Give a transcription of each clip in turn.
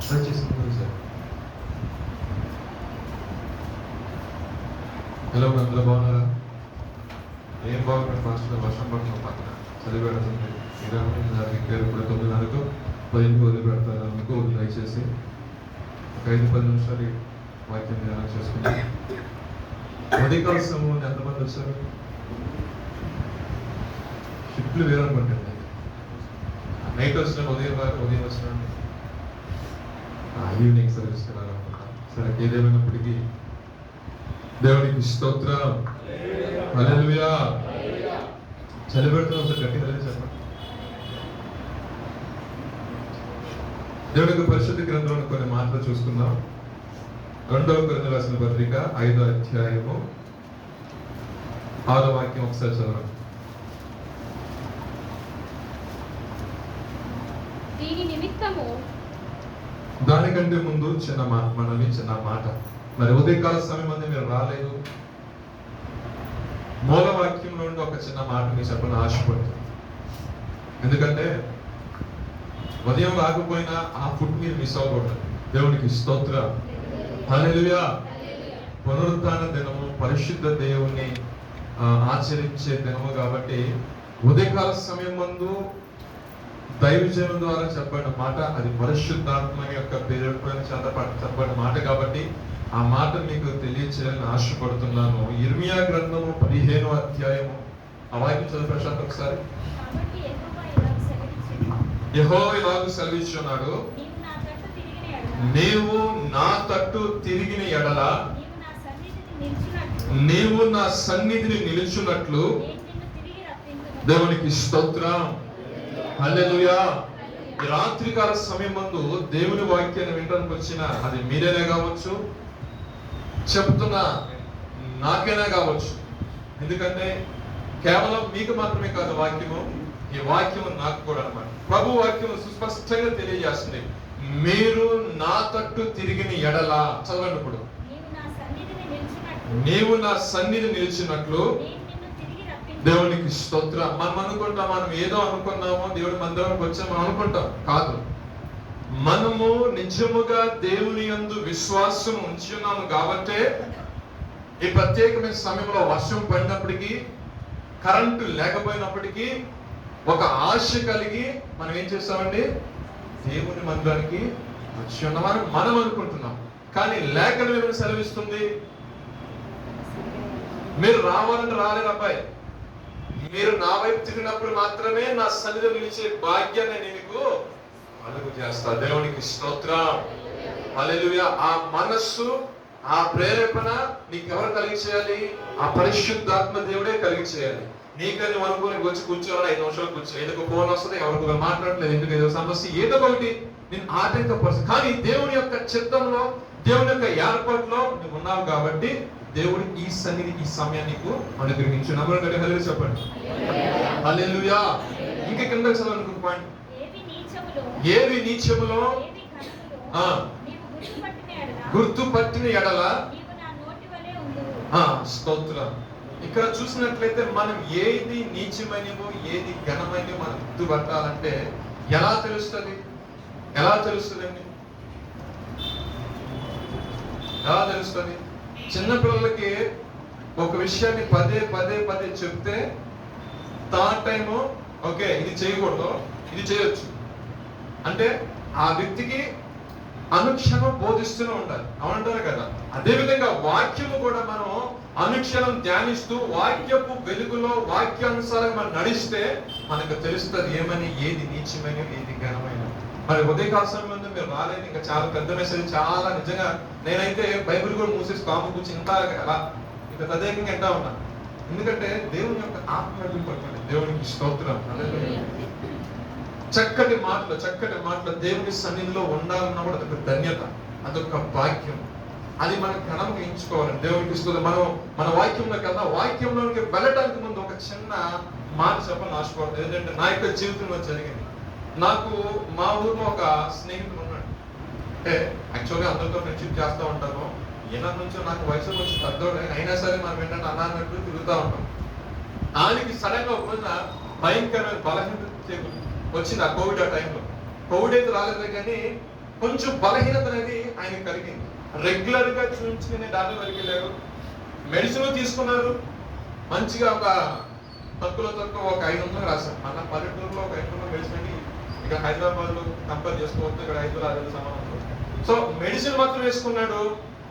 దయచేసి sir. Hello, అందరూ బాగున్నారా? ఏం బాగుంటుంది? ఫస్ట్ వర్షం పడుతుంది, పక్కన చలి పెడుతుంది. ఇప్పుడు 9:30కు 10కి వదిలి పెడతారు. అందుకు దయచేసి ఒక 5-10 నిమిషాలు వాక్యం ధ్యానం చేసుకుంటాం. ఉదయకాల సమయం ఎంతమంది వచ్చారు? షిఫ్ట్లు వేరనుకుంటుంది. నైట్ వచ్చిన ఉదయం వచ్చిన ఈవినింగ్ సర్వీస్ వెళ్ళాలనుకుంటాం. సరే, ఏదేమైనప్పటికీ దేవునికి స్తోత్రం. హల్లెలూయా. చలి పెడుతున్న ఒకసారి గట్టిగా చెప్పండి. దేవుని యొక్క పరిశుద్ధ గ్రంథంలో కొన్ని మాటలు చూసుకుందాం. 2వ కొరింథీయులకు రాసిన పత్రిక 5వ అధ్యాయము 6వ వాక్యం ఒకసారి చదవండి. దానికంటే ముందు చిన్న మాట. మరి ఉదయకాల సమయం అంది మీరు రాలేదు. మూల వాక్యం నుండి ఒక చిన్న మాట మీ చెప్పని ఆశపడుతుంది. ఎందుకంటే ఉదయం రాకపోయినా ఆ ఫుడ్ మీరు మిస్ అవ్వకూడదు. దేవునికి స్తోత్రం. హల్లెలూయా. పునరుత్థాన దినము, పరిశుద్ధ దేవుణ్ణి ఆచరించే దినము కాబట్టి ఉదయకాల సమయం ముందు దైవజనుల ద్వారా చెప్పబడిన మాట, అది పరిశుద్ధాత్మ యొక్క ప్రేరేపణ చేత చెప్పబడిన మాట కాబట్టి ఆ మాట మీకు తెలియచేయాలని ఆశపడుతున్నాను. ఇర్మియా గ్రంథము 15వ అధ్యాయము ఆ వాక్యం చదువు ప్రశాంత్ ఒకసారి. యెహోవా ఇలాగ సెలవిస్తున్నాడు, నీవు నా తట్టు తిరిగిన ఎడల నీవు నా సన్నిధిని నిలుచున్నట్లు. దేవునికి స్తోత్రం. హల్లెలూయా. ఈ రాత్రికాల సమయం ముందు దేవుని వాక్యాన్ని వినడానికి వచ్చిన అది మీరేనే కావచ్చు, చెప్తున్నా నాకైనా కావచ్చు. ఎందుకంటే కేవలం మీకు మాత్రమే కాదు వాక్యము, ఈ వాక్యము నాకు కూడా అన్నమాట. ప్రభు వాక్యము సుస్పష్టంగా తెలియజేస్తుంది, మీరు నా తట్టు తిరిగిన ఎడల. చదవండి ఇప్పుడు. నీవు నా సన్నిధి నిలిచినట్లు. దేవునికి స్తోత్రం. మనం అనుకుంటాం, మనం ఏదో అనుకున్నామో దేవుడి మందిరానికి వచ్చామో అనుకుంటాం. కాదు, మనము నిజముగా దేవుని యందు విశ్వాసం ఉంచున్నాము కాబట్టి ఈ ప్రత్యేకమైన సమయంలో వర్షం పడినప్పటికీ, కరెంటు లేకపోయినప్పటికీ ఒక ఆశ కలిగి మనం ఏం చేస్తామండి? దేవుని మందిరానికి వచ్చి ఉన్నామని మనం అనుకుంటున్నాం. కానీ లేఖనం ఏమైనా సెలవిస్తుంది? మీరు రావాలంటే రాలేరు అబ్బాయి, మీరు నా వైపు తిరిగినప్పుడు మాత్రమే నా సన్నిధిలో నిలిచే భాగ్యాన్ని నేను మీకు కలుగు చేస్తా. దేవునికి స్తోత్రం. హల్లెలూయా. ఆ మనస్సు, ఆ ప్రేరేపణ నీకెవరు కలిగి చేయాలి? ఆ పరిశుద్ధాత్మ దేవుడే కలిగి చేయాలి. నీకని అనుకుని వచ్చి కూర్చోవాలి, 5 నిమిషాలు కూర్చో, ఎందుకు ఫోన్ వస్తుంది, ఎవరికి మాట్లాడలేదు, ఎందుకు ఏదో సమస్య, ఏదో ఒకటి నేను ఆటంకపరుస్తాను. కానీ దేవుని యొక్క చిత్తంలో, దేవుని యొక్క ఏర్పాటులో నువ్వు ఉన్నావు కాబట్టి దేవుడు ఈ సన్నిధి, ఈ సమయాన్ని నీకు అనుగ్రహించు. నమ్మకండి. హల్లెలూయా చెప్పండి. హల్లెలూయా. ఇంకా కింద చదవనుకున్న పాయింట్, ఏవి నీచములో గుర్తుపట్టిన ఎడల. స్తోత్రం. ఇక్కడ చూసినట్లయితే మనం ఏది నీచమైనవో ఏది ఘనమైనవో మనం గుర్తుపట్టాలంటే ఎలా తెలుస్తుంది? ఎలా తెలుస్తుందండి? ఎలా తెలుస్తుంది? చిన్నపిల్లలకి ఒక విషయాన్ని పదే పదే పదే చెప్తే థర్డ్ టైము ఓకే ఇది చేయకూడదు, ఇది చేయొచ్చు అంటే ఆ వ్యక్తికి అనుక్షణం బోధిస్తూనే ఉండాలి. అవునంటారు కదా. అదే విధంగా వాక్యము కూడా మనం అనుక్షణం ధ్యానిస్తూ వాక్యపు వెలుగులో వాక్యానుసారంగా మనం నడిస్తే మనకు తెలుస్తుంది ఏమని, ఏది నీచమైన, ఏది ఘనమైన. మరి ఉదయకాల సమయంలో మీరు రాలేదు, ఇంకా చాలా పెద్ద మెసేజ్, చాలా నిజంగా నేనైతే బైబిల్ కూడా మూసేసి కాము కూర్చి ఇంత అలా ఇంకా తదేకంగా ఎంటా ఉన్నా. ఎందుకంటే దేవుని యొక్క ఆత్మ పడుతుంది. దేవునికి స్తోత్రం. చక్కటి మాటలు దేవుని సన్నిధిలో ఉండాలన్నా కూడా అదొక ధన్యత, అదొక భాగ్యం. అది మనం ఘనంగా ఎంచుకోవాలని దేవునికి ఇస్తుంది. మనం మన వాక్యంలోకి వెళ్దాం. వాక్యంలోకి వెళ్ళడానికి ముందు ఒక చిన్న మాట చెప్పాలని ఆశపడుతుంది. ఏంటంటే నా యొక్క జీవితంలో జరిగింది. నాకు మా ఊర్లో ఒక స్నేహితుడు ఉన్నాడు. అంటే యాక్చువల్గా అందరితో ఫ్రెండ్షిప్ చేస్తూ ఉంటాను. ఈయన నుంచో నాకు వయసు వచ్చి పెద్దోడే, అయినా సరే మనం ఏంటంటే అన్నట్టు తిరుగుతూ ఉంటాం. ఆయనకి సడన్ గా ఒక రోజున భయంకరమైన బలహీనత వచ్చింది. ఆ కోవిడ్ ఆ టైంలో. కోవిడ్ అయితే రాలేదు కానీ కొంచెం బలహీనత అనేది ఆయన కలిగింది. రెగ్యులర్ గా చూపించుకునే డాక్టర్ దగ్గరికి వెళ్ళారు, మెడిసిన్ తీసుకున్నారు. మంచిగా ఒక తక్కువ ఒక 500 రాశారు. మన పల్లెటూరులో ఒక 500 మెడిసిన్ అని ఇక్కడ హైదరాబాద్ లో కంపేర్ చేసుకోవచ్చు, ఇక్కడ 500 సమానం. సో మెడిసిన్ మాత్రం వేసుకున్నాడు,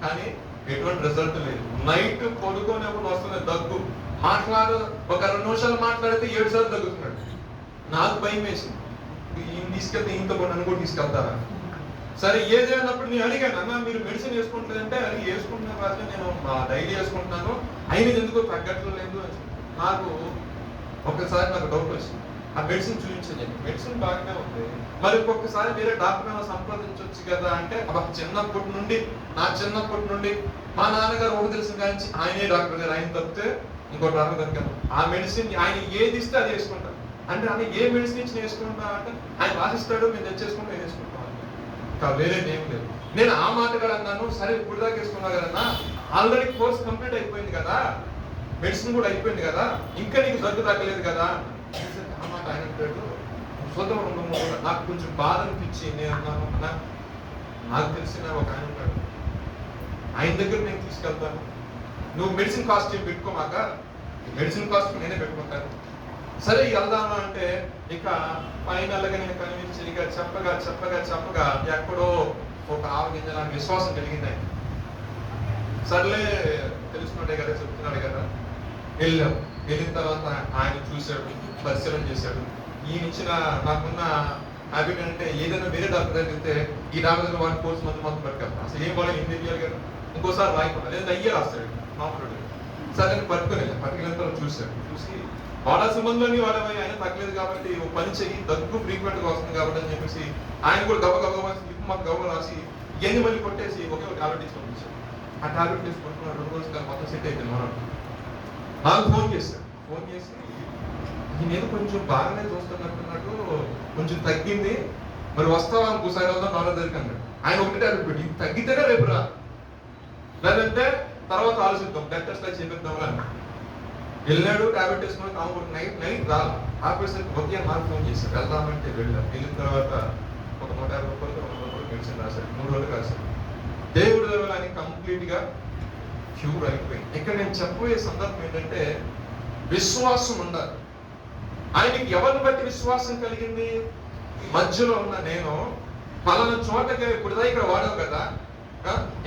కానీ ఎటువంటి రిజల్ట్ లేదు. నైట్ పడుకోనేప్పుడు వస్తుంది దగ్గు, ఒక 2 నిమిషాలు మాట్లాడితే 7 సార్లు తగ్గుతున్నాడు. నాకు భయం వేసింది, ఈయన తీసుకెళ్తే ఇంత నన్ను కూడా తీసుకెళ్తారా? సరే ఏదైనప్పుడు నేను అడిగాను, అన్న మీరు మెడిసిన్ వేసుకుంటుందంటే అది వేసుకుంటున్నా కాదు, నేను డైలీ వేసుకుంటున్నాను, అయినది ఎందుకో తగ్గట్లేదు అని. నాకు ఒకసారి డౌట్ వచ్చింది, ఆ మెడిసిన్ చూపించండి. మెడిసిన్ బాగానే ఉంది, మరి ఒక్కొక్కసారి వేరే డాక్టర్ సంప్రదించవచ్చు కదా అంటే, నా చిన్నప్పటి నుండి మా నాన్నగారు ఒకటి తెలిసిన కానీ ఆయనే డాక్టర్ గారు, ఆయన తప్పితే ఇంకో డాక్టర్ దగ్గర ఆ మెడిసిన్ ఆయన ఏది ఇస్తే అది వేసుకుంటాను. అంటే ఆయన ఏ మెడిసిన్ ఇచ్చి వేసుకుంటా అంటే ఆయన రాసిస్తాడు, మేము తెచ్చేసుకుంటూ వేసుకుంటాం, ఇంకా వేరేది ఏం లేదు. నేను ఆ మాట కూడా అన్నాను, సరే ఇప్పుడు దాకా వేసుకున్నా కదన్నా, ఆల్రెడీ కోర్స్ కంప్లీట్ అయిపోయింది కదా, మెడిసిన్ కూడా అయిపోయింది కదా, ఇంకా నీకు దగ్గు తగ్గలేదు కదా. ఆ మాట ఆయన అంటాడు, చూద్దాం నాకు కొంచెం బాధ అనిపించి నేను అన్నాను, నాకు తెలిసిన ఒక ఆయన ఉంటాడు, ఆయన దగ్గర నేను తీసుకెళ్తాను, నువ్వు మెడిసిన్ కాస్ట్ ఏం పెట్టుకోమాక, మెడిసిన్ కాస్ట్ నేనే పెట్టుకుంటాను. సరే వెళ్దామా అంటే ఇక ఫైనల్గా నేను కనిపించి ఇక చెప్పగా ఎక్కడో ఒక ఆవగింజ నాకు విశ్వాసం కలిగింది. ఆయన సర్లే తెలుసుకున్నాడే కదా, చెప్తున్నాడు కదా. వెళ్ళిన తర్వాత ఆయన చూశాడు, పరిశీలన చేశాడు. ఈయన ఇచ్చిన నాకున్న హ్యాబిట్ అంటే ఏదైనా వేరే డాక్టర్ దగ్గర వెళ్తే ఈ డాక్టర్ దగ్గర వాడి కోర్స్ మొత్తం పట్టుకెళ్తాను, అసలు ఏం కూడా ఏం తెలియాలి కదా, ఇంకోసారి రాయకుండా లేదా అయ్యే రాస్తాడు మామూలు. సరే నేను పట్టుకెళ్ళిన తర్వాత చూసి వాడాల్సిన మందులని వాడమని, ఆయన తగ్గలేదు కాబట్టి ఓ పని చెయ్యి, దగ్గు ఫ్రీక్వెంట్ గా వస్తుంది కాబట్టి అని చెప్పేసి ఆయన కూడా గవ్వ రాసి ఎన్ని మళ్ళీ కొట్టేసి ఒకే ఒక టాబ్లెట్ తీసి పంపించాడు. ఆ టాబ్లెట్ తీసుకుంటున్నాడు, 2 రోజులు మొత్తం సెట్ అయిపోయింది. నాకు ఫోన్ చేసి నేను కొంచెం బాగానే చూస్తున్నట్టు, కొంచెం తగ్గింది, మరి వస్తావా ఇంకోసారి వెళ్దాం నాలుగు దగ్గరికి అన్నాడు. ఆయన ఒకటి టాబ్లెట్ పెట్టి తగ్గితేనే రేపు రా, లేదంటే తర్వాత ఆలోచిద్దాం, బ్లడ్ టెస్ట్ అయితే చేపిద్దాం అని వెళ్ళాడు. టాబ్లెట్ వేసుకుని నైట్ రాలి ఆపేసరికి ఉదయం నాకు ఫోన్ చేశాడు, వెళ్దామంటే వెళ్ళిన తర్వాత ఒక 150 రూపాయలు 200 రూపాయలు మెడిసిన్ రాశాడు, 3 రోజులు రాశాడు. దేవుడు ఆయన కంప్లీట్ గా క్యూర్ అయిపోయింది. ఇక్కడ నేను చెప్పబోయే సందర్భం ఏంటంటే, విశ్వాసం ఉండాలి. ఆయనకి ఎవరిని బట్టి విశ్వాసం కలిగింది? మధ్యలో ఉన్న నేను పలానా చోటకి ఇప్పుడు ఇక్కడ వాడావు కదా,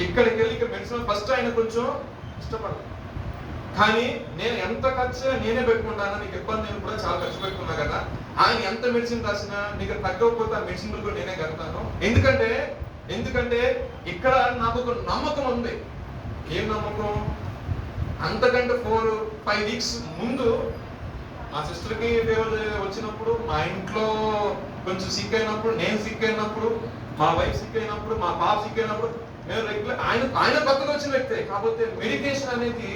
ఇక్కడికి వెళ్ళి ఇక్కడ మెడిసిన్ ఫస్ట్ ఆయన కొంచెం ఇష్టపడదు, కానీ నేను ఎంత ఖర్చు నేనే పెట్టుకుంటాను, నీకు ఇబ్బంది, నేను కూడా చాలా ఖర్చు పెట్టుకున్నా కదా, ఆయన ఎంత మెడిసిన్ రాసినా నీకు తగ్గకపోతే ఆ మెడిసిన్ కూడా నేనే కడతాను. ఎందుకంటే ఇక్కడ నాకు ఒక నమ్మకం ఉంది. ఏం నమ్మకం? అంతకంటే 4-5 వీక్స్ ముందు మా సిస్టర్కి ఫీవర్ వచ్చినప్పుడు, మా ఇంట్లో కొంచెం సిక్ అయినప్పుడు, నేను సిక్ అయినప్పుడు, మా వైఫ్ సిక్ అయినప్పుడు, మా పాప సిక్ అయినప్పుడు మేము రెగ్యులర్ ఆయన కొత్తగా వచ్చిన వ్యక్తే, కాకపోతే మెడికేషన్ అనేది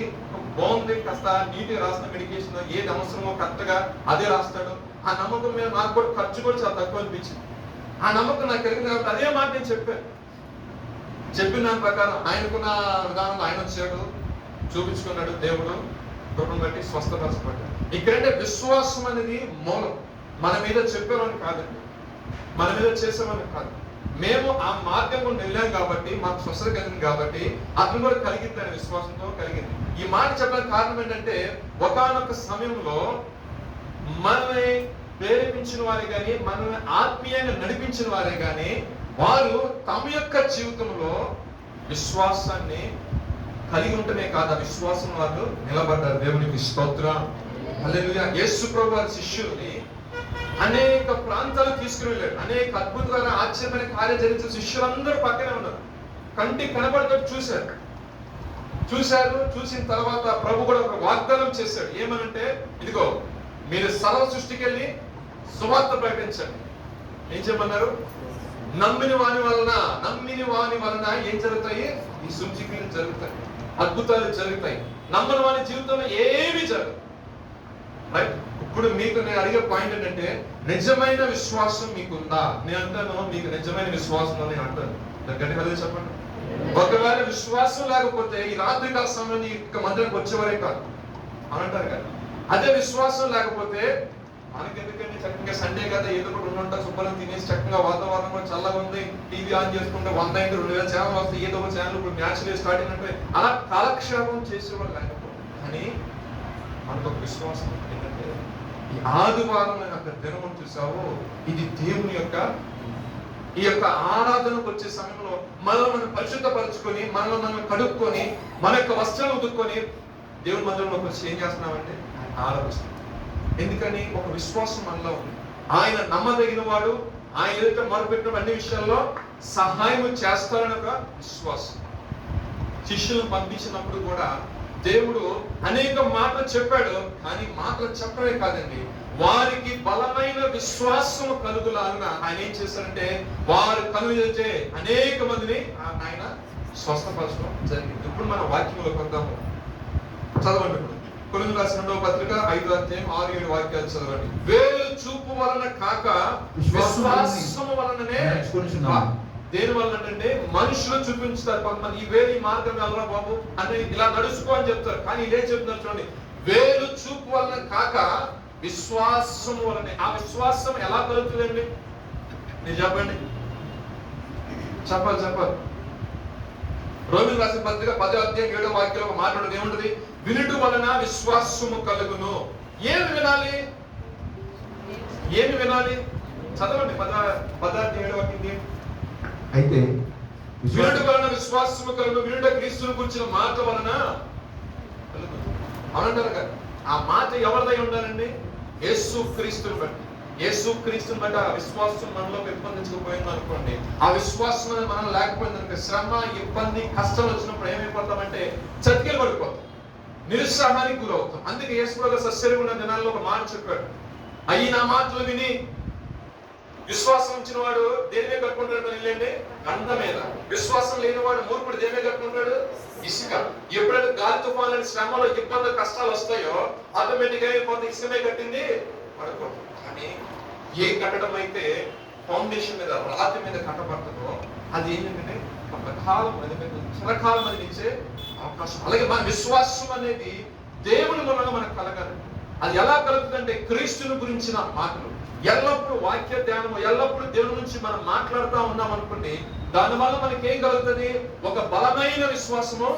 బాగుంది, కాస్త నీట్గా రాసిన మెడికేషన్, ఏది అవసరమో కరెక్ట్గా అదే రాస్తాడు. ఆ నమ్మకం మీద నాకు కూడా ఖర్చు కూడా చాలా తక్కువ అనిపించింది. ఆ నమ్మకం నాకు కలిగింది కాబట్టి అదే మాట నేను చెప్పిన దాని ప్రకారం ఆయనకున్న విధానంలో ఆయన వచ్చాడు, చూపించుకున్నాడు. దేవుడు కృపను బట్టి స్వస్థపరచబడ్డాడు. ఇక్కడంటే విశ్వాసం అనేది మూలం. మన మీద చెప్పేవాడిని కాదండి, మన మీద చేసేవాడిని కాదు. మేము ఆ మార్గం గుండా వెళ్ళాం కాబట్టి మాకు స్వస్థత కలిగింది కాబట్టి అతను కూడా కలిగింది, అనే విశ్వాసంతో కలిగింది. ఈ మాట చెప్పడానికి కారణం ఏంటంటే, ఒకానొక సమయంలో మనల్ని ప్రేరేపించిన వారే కానీ, మనల్ని ఆత్మీయంగా నడిపించిన వారే కానీ, వారు తమ యొక్క జీవితంలో విశ్వాసాన్ని కలిగి ఉంటమే కాదు, ఆ విశ్వాసం వాళ్ళు నిలబడ్డారు. దేవునికి స్తోత్రం. హల్లెలూయా. యేసు ప్రభువు వారి శిష్యుల్ని అనేక ప్రాంతాలకు తీసుకుని వెళ్ళాడు. అనేక అద్భుతమైన ఆశ్చర్యమైన కార్యం జరిగిన శిష్యులందరూ పక్కనే ఉన్నారు, కంటికి కనబడేటట్టు చూశారు. చూసిన తర్వాత ప్రభు కూడా ఒక వాగ్దానం చేశాడు. ఏమనంటే, ఇదిగో మీరు సర్వ సృష్టికి వెళ్ళి సువార్త ప్రకటించండి. ఏం చెప్పన్నారు? నమ్మిన వాని వలన ఏం జరుగుతాయి? ఈ సూచికలు జరుగుతాయి, అద్భుతాలు జరుగుతాయి. నమ్మని వాని జీవితంలో ఏమీ జరగదు. రైట్? ఇప్పుడు మీకు నేను అడిగే పాయింట్ ఏంటంటే, నిజమైన విశ్వాసం మీకుందా? నేను అంటాను, మీకు నిజమైన విశ్వాసం అని నేను అంటాను. గట్టిగా చెప్పండి. ఒకవేళ విశ్వాసం లేకపోతే ఈ రాత్రికాల సమయంలో ఈ మందిరానికి వచ్చేవారే కాదు అని అంటారు కదా. అదే విశ్వాసం లేకపోతే మనకెందుకంటే చక్కగా సండే కదా ఏదో ఒకటి ఉండుంటా శుభ్రం తినేసి చక్కగా వాతావరణం కూడా చల్లగా ఉంది, టీవీ ఆన్ చేసుకుంటే 100 2,000 ఛానల్ వస్తాయి, ఏదో ఒక ఛానల్ ఇప్పుడు మ్యాచ్లు స్టార్ట్ అయినట్టు అలా కాలక్షేపం చేసేవాళ్ళు లేకపోతే. కానీ మనకు ఒక విశ్వాసం ఏంటంటే ఈ ఆదివారం అక్కడ దినం చూసావు, ఇది దేవుని యొక్క ఈ యొక్క ఆరాధనకు వచ్చే సమయంలో మనల్ని మనం పరిశుద్ధపరచుకొని మనల్ని మనం కడుక్కొని మన యొక్క వస్త్రాలు ఉదుక్కొని దేవుని మందిరంలోకి వచ్చి ఏం చేస్తున్నామంటే ఆరాధిస్తున్నాం. ఎందుకని ఒక విశ్వాసం మనలో ఉంది. ఆయన నమ్మదగిన వాడు, ఆయన ఏదైతే మొరపెట్టిన అన్ని విషయాల్లో సహాయం చేస్తారని ఒక విశ్వాసం. శిష్యులను పంపించినప్పుడు కూడా దేవుడు అనేక మాటలు చెప్పాడు, కానీ మాటలు చెప్పడమే కాదండి, వారికి బలమైన విశ్వాసం కలుగులాగా ఆయన ఏం చేశారంటే వారు కలుగుతే అనేక మందిని ఆయన స్వస్థపరచడం జరిగింది. ఇప్పుడు మన వాక్యంలో కొందాము, చదవండి. ఇప్పుడు కొరింథీయులకు రాసిన 2వ పత్రిక 5వ అధ్యాయం 6-7 వాక్యాలు చదవండి. వేలు చూపు వలన కాక విశ్వాసము వలననే. దేని వలన అంటే మనుషులు చూపించుతారు కొంతమంది, ఈ వేలు ఈ మార్గం వెళ్ళరా బాబు అంటే ఇలా నడుచుకో అని చెప్తారు, కానీ ఇదే చెప్తున్నారు చూడండి, వేలు చూపు వలన కాక విశ్వాసము వలనే. ఆ విశ్వాసం ఎలా కలుగుతుందండి? మీరు చెప్పండి, చెప్పాలి. రోమీయులకు రాసిన పత్రిక 10వ అధ్యాయం 7వ వాక్యంలో ఒక మాట ఉంటుంది, ఏముంటది? వినుట వలన విశ్వాసము కలుగును. ఏమి వినాలి? చదవండి 10వ అధ్యాయం 7వ వాక్యం. అయితే వినుట వలన విశ్వాసము కలుగును, వినుట క్రీస్తును గురించిన మాట వలన కలుగును అనంటారు కదా. ఆ మాట ఎవరిదై ఉండాలండి? యేసుక్రీస్తుని బట్టి ఆ విశ్వాసం మనలో పెంపొందించకపోయింది అనుకోండి, ఆ విశ్వాసం అనేది మనం లేకపోయింది అనుకో, శ్రమ ఇబ్బంది కష్టం వచ్చినప్పుడు ఏమైపోతామంటే చతికిలు పడిపోతాం, నిరుత్సాహానికి గురవుతాం. అందుకే యేసుప్రభువు సశరీరంగా ఉన్న దినాల్లో ఒక మాట చెప్పాడు, అయ్యి నా మాటలు విని విశ్వాసం ఉంచిన వాడు దేని మీద కట్టుకుంటాడు? వెళ్ళండి బండ మీద. విశ్వాసం లేని వాడు మూర్ఖుడు దేని మీద కట్టుకుంటాడు? ఇసుక. ఎప్పుడైతే గాలి తుఫాన్లని శ్రమలో ఇబ్బందులు కష్టాలు వస్తాయో ఆటోమేటిక్ గా కొంత ఇసుక మీద కట్టింది పడుకోండి. కానీ ఏ కట్టడం అయితే ఫౌండేషన్ మీద రాతి మీద కట్టబడుతుందో అది ఏంటంటే కొంతకాలం చిరకాలం అనిపించే అవకాశం. అలాగే మన విశ్వాసం అనేది దేవుని మూలంగా మనకు కలగాలి. అది ఎలా కలుగుతుందంటే క్రీస్తుని గురించిన మాటలు, ఎల్లప్పుడూ వాక్య ధ్యానము, ఎల్లప్పుడూ దేవుని నుంచి మనం మాట్లాడుతూ ఉన్నాం అనుకోండి, దానివల్ల మనకి ఏం కలుగుతుంది? ఒక బలమైన విశ్వాసము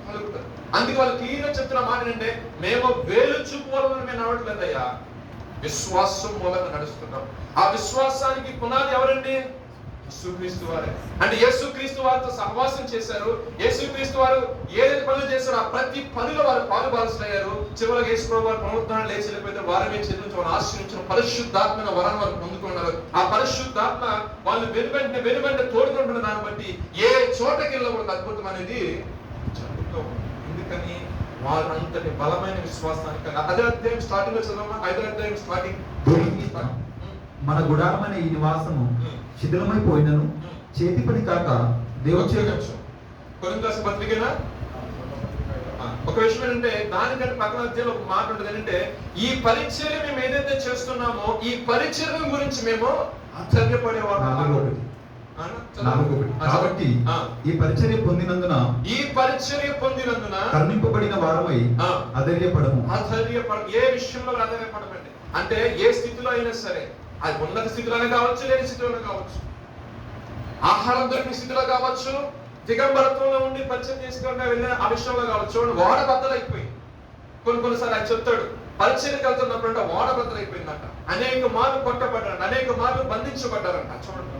కలుగుతుంది. అందుకే వాళ్ళు క్లియర్గా చెప్తున్న మాట ఏంటంటే, మేము వేలు చూపు వలన మేము నడవట్లేదయ్యా, విశ్వాసం మూలంగా నడుస్తున్నాం. ఆ విశ్వాసానికి పునాది ఎవరండి? యేసుక్రీస్తు వారే. అంటే యేసుక్రీస్తు వారితో సహవాసం చేశారు, యేసుక్రీస్తు వారు ఏదైతే పనులు చేశారో ఆ ప్రతి పనిలో వారు పాలుభాగస్తులయ్యారు. చివరికి యేసుప్రభువు వారు పునరుద్ధరణ లేచి వెళ్ళిపోతే వారమే చెల్లించి వారు ఆశ్రయించిన పరిశుద్ధాత్మ వరాన్ని వారు పొందుకున్నారు. ఆ పరిశుద్ధాత్మ వాళ్ళు వెనువెంట తోడుకుంటున్న దాన్ని బట్టి ఏ చోటకి వెళ్ళకూడదు అద్భుతం అనేది జరుగుతూ. ఎందుకని? వారు అంతటి బలమైన విశ్వాసానికి. అదే అధ్యాయం స్టార్టింగ్ లో చదవమా, 5వ అధ్యాయం స్టార్టింగ్. మన గుడారమైన ఈ నివాసము శిథిలమైపోయినను చేతి పని కాక దేవుని కొరింథీయుల పత్రికనా ఒక విషయం ఏంటంటే, దానికంటే పక్కన అధ్యాయంలో ఒక మాట ఉంటుంది ఏంటంటే, ఈ పరిచర్య మేము ఏదైతే చేస్తున్నామో ఈ పరిచర్య గురించి మేము ఆశ్చర్యపడేవాళ్ళం. కాబట్టి ఈ పరిచర్య పొందినందున కరుణింపబడిన వారమై అధైర్యపడము. ఏ విషయంలో అధైర్యపడమండి అంటే, ఏ స్థితిలో అయినా సరే, అది ఉన్నత స్థితిలోనే కావచ్చు, లేని స్థితిలోనే కావచ్చు, ఆహారం దొరికిన స్థితిలో కావచ్చు, దిగంబరత్వంలో ఉండి పరిచయం చేసుకుంటూ వెళ్ళిన ఆ విషయంలో కావచ్చు. ఓడ బద్దలైపోయింది. కొన్నిసార్లు ఆయన చెప్తాడు, పరిచయకి వెళ్తున్నప్పుడు అంటే ఓడ బద్దలైపోయిందంట. అనేక మార్లు కొట్టబడ్డారంట, అనేక మార్లు బంధించబడ్డారంట. చూడండి,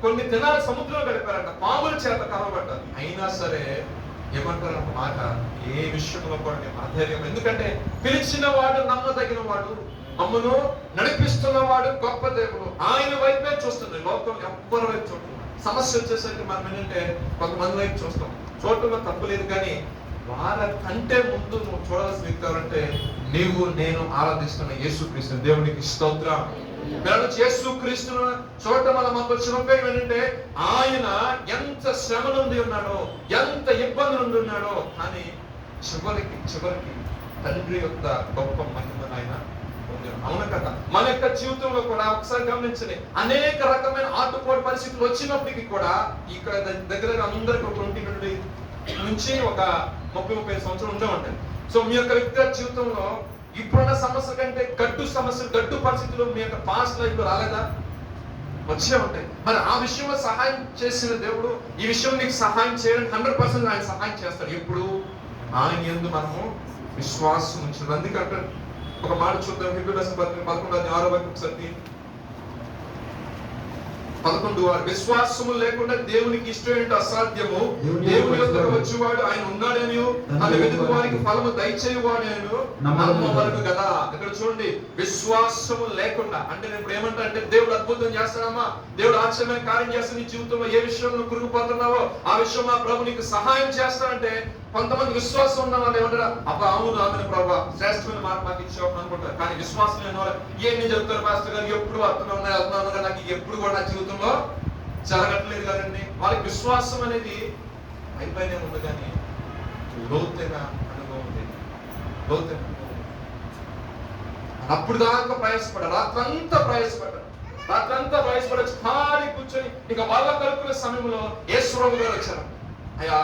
కొన్ని దినాలు సముద్రంలో గడిపారంట, పాముల చేత కలవబడ్డారు. అయినా సరే ఏమంటారు మాట, ఏ విషయంలో కూడా మేము అధైర్యం. ఎందుకంటే పిలిచిన వాడు నమ్మదగిన వాడు, మమ్మను నడిపిస్తున్న వాడు గొప్ప దేవుడు, ఆయన వైపే చూస్తుంది. లోకం ఎవ్వరి వైపు చూస్తుంది. సమస్య వచ్చేసరికి మనం ఏంటంటే కొంతమంది వైపు చూస్తాం, చూడటంలో తప్పు లేదు, కానీ వాళ్ళ కంటే ముందు నువ్వు చూడాల్సిన వ్యక్తి నీవు నేను ఆరాధిస్తున్న యేసుక్రీస్తు. దేవునికి స్తోత్రం. యేసుక్రీస్తును చూడటం వల్ల మాకు వచ్చిన ఉపయోగం ఏంటంటే, ఆయన ఎంత శ్రమ నుండి ఉన్నాడో, ఎంత ఇబ్బంది నుండి ఉన్నాడో, కానీ చివరికి తండ్రి యొక్క గొప్ప మహిమను ఆయన పొందాడు. అవును కదా? మన యొక్క జీవితంలో కూడా ఒకసారి గమనించండి, అనేక రకమైన ఆటుపోటు పరిస్థితులు వచ్చినప్పటికీ కూడా ఇక్కడ దగ్గర అందరికి 20 నుంచి ఒక 30-35 సంవత్సరాలు ఉండే ఉంటాయి. సో మీ యొక్క వ్యక్తిగత జీవితంలో ఇప్పుడున్న సమస్య కంటే గట్టు సమస్యలు, గట్టు పరిస్థితులు మీ యొక్క పాస్ట్ లైఫ్ రాలేదా? వచ్చే ఉంటాయి. మరి ఆ విషయంలో సహాయం చేసిన దేవుడు ఈ విషయం నీకు సహాయం చేయడానికి 100% ఆయన సహాయం చేస్తాడు. ఎప్పుడు? ఆయన యందు మనము విశ్వాసం ఉంచాలి. అందుకంటే ఒక మాట చూద్దాం. హెబ్రీ రాసిన పత్రిక 11:6 11 విశ్వాసము లేకుండా దేవునికి ఇష్టం అసాధ్యము. దేవుని యొద్దకు వచ్చేవాడు ఆయన ఉన్నాడని, తన వెతుకు వారికి ఫలము దయచేయువాడని నమ్మవలెను కదా. ఇక్కడ చూడండి, విశ్వాసము లేకుండా అంటే నేను ఇప్పుడు ఏమంటా అంటే దేవుడు అద్భుతం చేస్తాడమ్మా, దేవుడు ఆశ్చర్యమైన కార్యం చేస్తే నీ జీవితంలో ఏ విషయంలో కురుగుపోతున్నావో ఆ విషయం మా ప్రభు నీకు సహాయం చేస్తాడంటే కొంతమంది విశ్వాసం ఉన్న వాళ్ళు ఏమంటారా, అబ్బా అవును ఆమెను ప్రభు శ్రేష్టమైన మాట మాకు ఇచ్చావు అనుకుంటారు. కానీ విశ్వాసం లేని వాళ్ళు ఏమి చెప్తారు పాస్టర్ గారు, ఎప్పుడు వస్తున్నాను నాకు ఎప్పుడు కూడా నా జీవితంలో జరగట్లేదు కదండి. వాళ్ళకి విశ్వాసం అనేది అయిపోయినే ఉంది కానీ లోతైన అనుభవం లేదు. లోతైన అప్పుడు దాకా ప్రయాసపడ్డారు, రాత్రంతా ప్రయాసపడచ్చు ఖాళీ కూర్చొని ఇక వాళ్ళ కలుపుకునే సమయంలో యేసుప్రభు గారు వచ్చారు. అయ్యా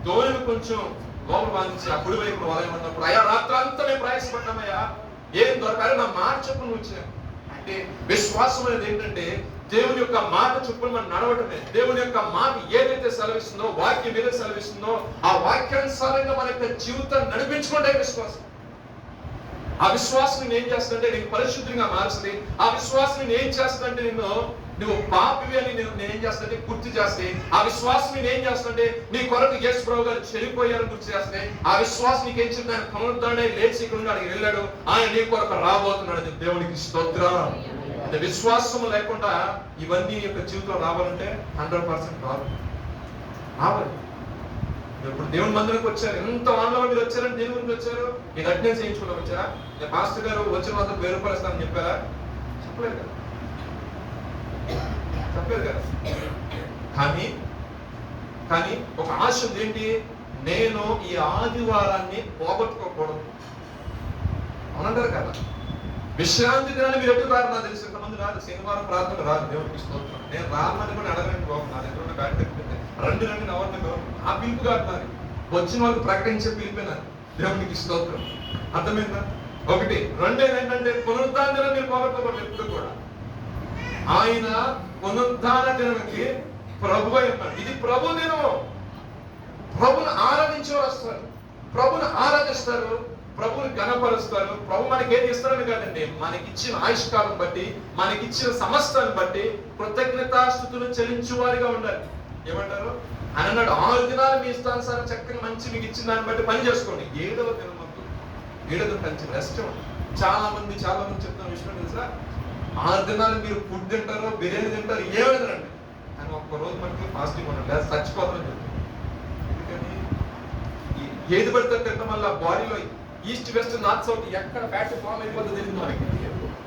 దోణిని కొంచెం లోపల బాధించి అప్పుడు వైపు వలయమన్నప్పుడు, అయ్యా రాత్రంతా మేము ప్రయాసపడ్డామయ్యా, ఏం దొరకాలి నా మాట చెప్పును వచ్చాను అంటే విశ్వాసం అనేది ఏంటంటే దేవుని యొక్క మాట చొప్పున మనం నడవటమే. దేవుని యొక్క మాట ఏదైతే సెలవిస్తుందో, వాక్యం ఏదైతే సెలవిస్తుందో ఆ వాక్యానుసారంగా మన యొక్క జీవితాన్ని నడిపించుకుంటే విశ్వాసం. ఆ విశ్వాసం నేను ఏం చేస్తుందంటే నీకు పరిశుద్ధంగా మారుస్తుంది. ఆ విశ్వాసం నేను ఏం చేస్తుందంటే నువ్వు పాపివి అని నేను ఏం చేస్తానంటే గుర్తు చేస్తే, ఆ విశ్వాసం నేను ఏం చేస్తుంటే నీ కొరకు యేసు ప్రభు గారు చనిపోయారని గుర్తు చేస్తే, ఆ విశ్వాసం నీకు ఏం చెప్తాను, ఆయన పునరుద్ధరణై లేచి ఇక్కడ అడిగి వెళ్ళాడు, ఆయన నీ కొరకు రాబోతున్నాడు. దేవునికి స్తోత్రం. అంటే విశ్వాసం లేకుండా ఇవన్నీ యొక్క జీవితంలో రావాలంటే 100% రావాలి. ఇప్పుడు దేవుని మందిరానికి వచ్చారు, ఎంత వాళ్ళ మీరు వచ్చారని దేని గురించి వచ్చారు? మీరు అటెండెన్స్ చేయించుకోవడం వచ్చారా? పాస్టర్ గారు వచ్చిన వాళ్ళతో 1000 రూపాయలు ఇస్తానని చెప్పారా? చెప్పలేదు కదా. కానీ ఒక ఆశ ఉంది. ఏంటి? నేను ఈ ఆదివారాన్ని పోగొట్టుకోకూడదు అవునంటారు కదా. విశ్రాంతి దినాన్ని మీరు ఎప్పుడు రారు? నాకు తెలిసి ఇంతమంది రాదు. శనివారం ప్రార్థన రాదు. దేవుడికి స్తోత్రం. నేను రామని కూడా అడగండి బాబు, నా దగ్గర ఉన్న బ్యాట్ రండి నవ్వండి. ఆ పిలుపు కాదు నాది, వచ్చిన వాళ్ళకి ప్రకటించే పిలిపినారు. దేవునికి స్తోత్రం. అర్థమైందా? ఒకటి. రెండేది ఏంటంటే పునరుద్ధాన దినం మీరు పోగొట్టుకోకూడదు ఎప్పుడు కూడా. ఆయన పునరుద్ధాన దినానికి ప్రభు అయి ఉన్నాడు. ఇది ప్రభు దినం. ప్రభుని ఆరాధించేవారు వస్తారు, ప్రభుని ఆరాధిస్తారు, ప్రభుని ఘనపరుస్తారు. ప్రభు మనకి ఏది ఇస్తారని కాదండి, మనకిచ్చిన ఆయుష్కాలం బట్టి, మనకిచ్చిన సమస్తాన్ని బట్టి కృతజ్ఞతాస్తుతులు చెల్లించువారిగా ఉండాలి. ఏమంటారు? ఆయన అన్నాడు 6 దినాలు మీ ఇష్టానుసారం చక్కని మంచి మీకు ఇచ్చిన దాన్ని బట్టి పని చేసుకోండి. 7వ దినం మంచి రెస్ట్. చాలా మంది చెప్తున్న విషయం తెలుసా, 6 దినాలు మీరు ఫుడ్ తింటారో, బిర్యానీ తింటారు, ఏమైందండి కానీ ఒక్కరోజు మనకి ఫాస్టింగ్ ఉండండి, లేదా చచ్చిపోతారని చెప్తారు. ఎందుకని ఏది పడితే తింటాం వల్ల బాడీలో ఈస్ట్ వెస్ట్ నార్త్ సౌత్ ఎక్కడ ఫ్యాట్ ఫామ్ అయిపోతుంది తెలియదు మనకి.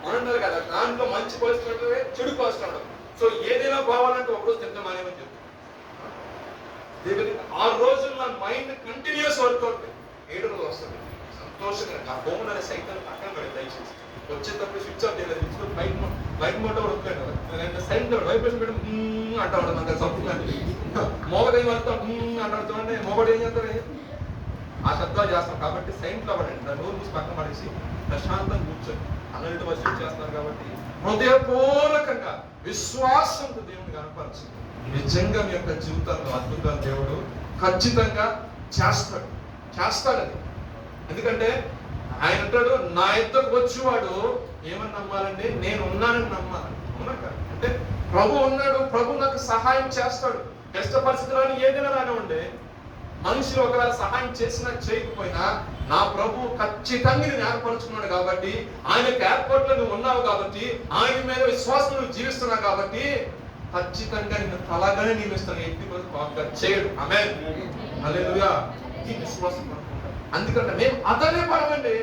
అనంటారు కదా, దాంట్లో మంచి కొలెస్ట్రాల్ చెడు కొలెస్ట్రాల్. సో ఏదైనా పోవాలంటే ఒకరోజు తింటాం అనేమని చెప్తారు. 6 రోజులు మన మైండ్ కంటిన్యూస్ వర్కౌట్. 7వ రోజు వస్తుంది సంతోషంగా. ఆ ఫోన్ అనే సైతం పక్కన పడి దయచేసి వచ్చేటప్పుడు స్విచ్ ఆఫ్ చేయలేదు. లైట్ మోటో వస్తుంది, సైలెంట్ వైబ్రేషన్ పెట్టడం అంటా ఉంటుంది. అంత చదువుతుంది మోగదేం వస్తాం అంటారు చూడండి. మోగడు ఏం చేస్తారు? ఆ శబ్దాలు చేస్తాం. కాబట్టి సైలెంట్ లో పడండి, దాని నోరు మూసి పక్కన పడేసి ప్రశాంతంగా కూర్చొని అన్నట్టు వర్షం చేస్తున్నారు. కాబట్టి హృదయపూర్వకంగా విశ్వాసంతో దేవుని కనపరచు. నిజంగా మీ యొక్క జీవితంలో అద్భుతాలు దేవుడు ఖచ్చితంగా చేస్తాడని. ఎందుకంటే ఆయన అంటాడు, నా యొద్దకు వచ్చేవాడు ఏమని నమ్మాలండి? నేను ఉన్నానని నమ్మాలి. అవునా కదా? అంటే ప్రభు ఉన్నాడు, ప్రభు నాకు సహాయం చేస్తాడు. కష్ట పరిస్థితులను ఏదైనా రానివ్వండి, మనుషులు ఒకవేళ సహాయం చేసినా చేయకపోయినా నా ప్రభు ఖచ్చితంగా నేను ఏర్పరచుకున్నాడు. కాబట్టి ఆయన ఏర్పాట్లో నువ్వు ఉన్నావు, కాబట్టి ఆయన మీద విశ్వాసం నువ్వు జీవిస్తున్నావు, కాబట్టి ఖచ్చితంగా నేను తలగానే నియమిస్తాను. ఎట్టి చేయడు. ఆమేన్, హల్లెలూయా. ఈ విశ్వాసం అనుకుంటాను. అందుకంటే మేము అతనే పడవండి,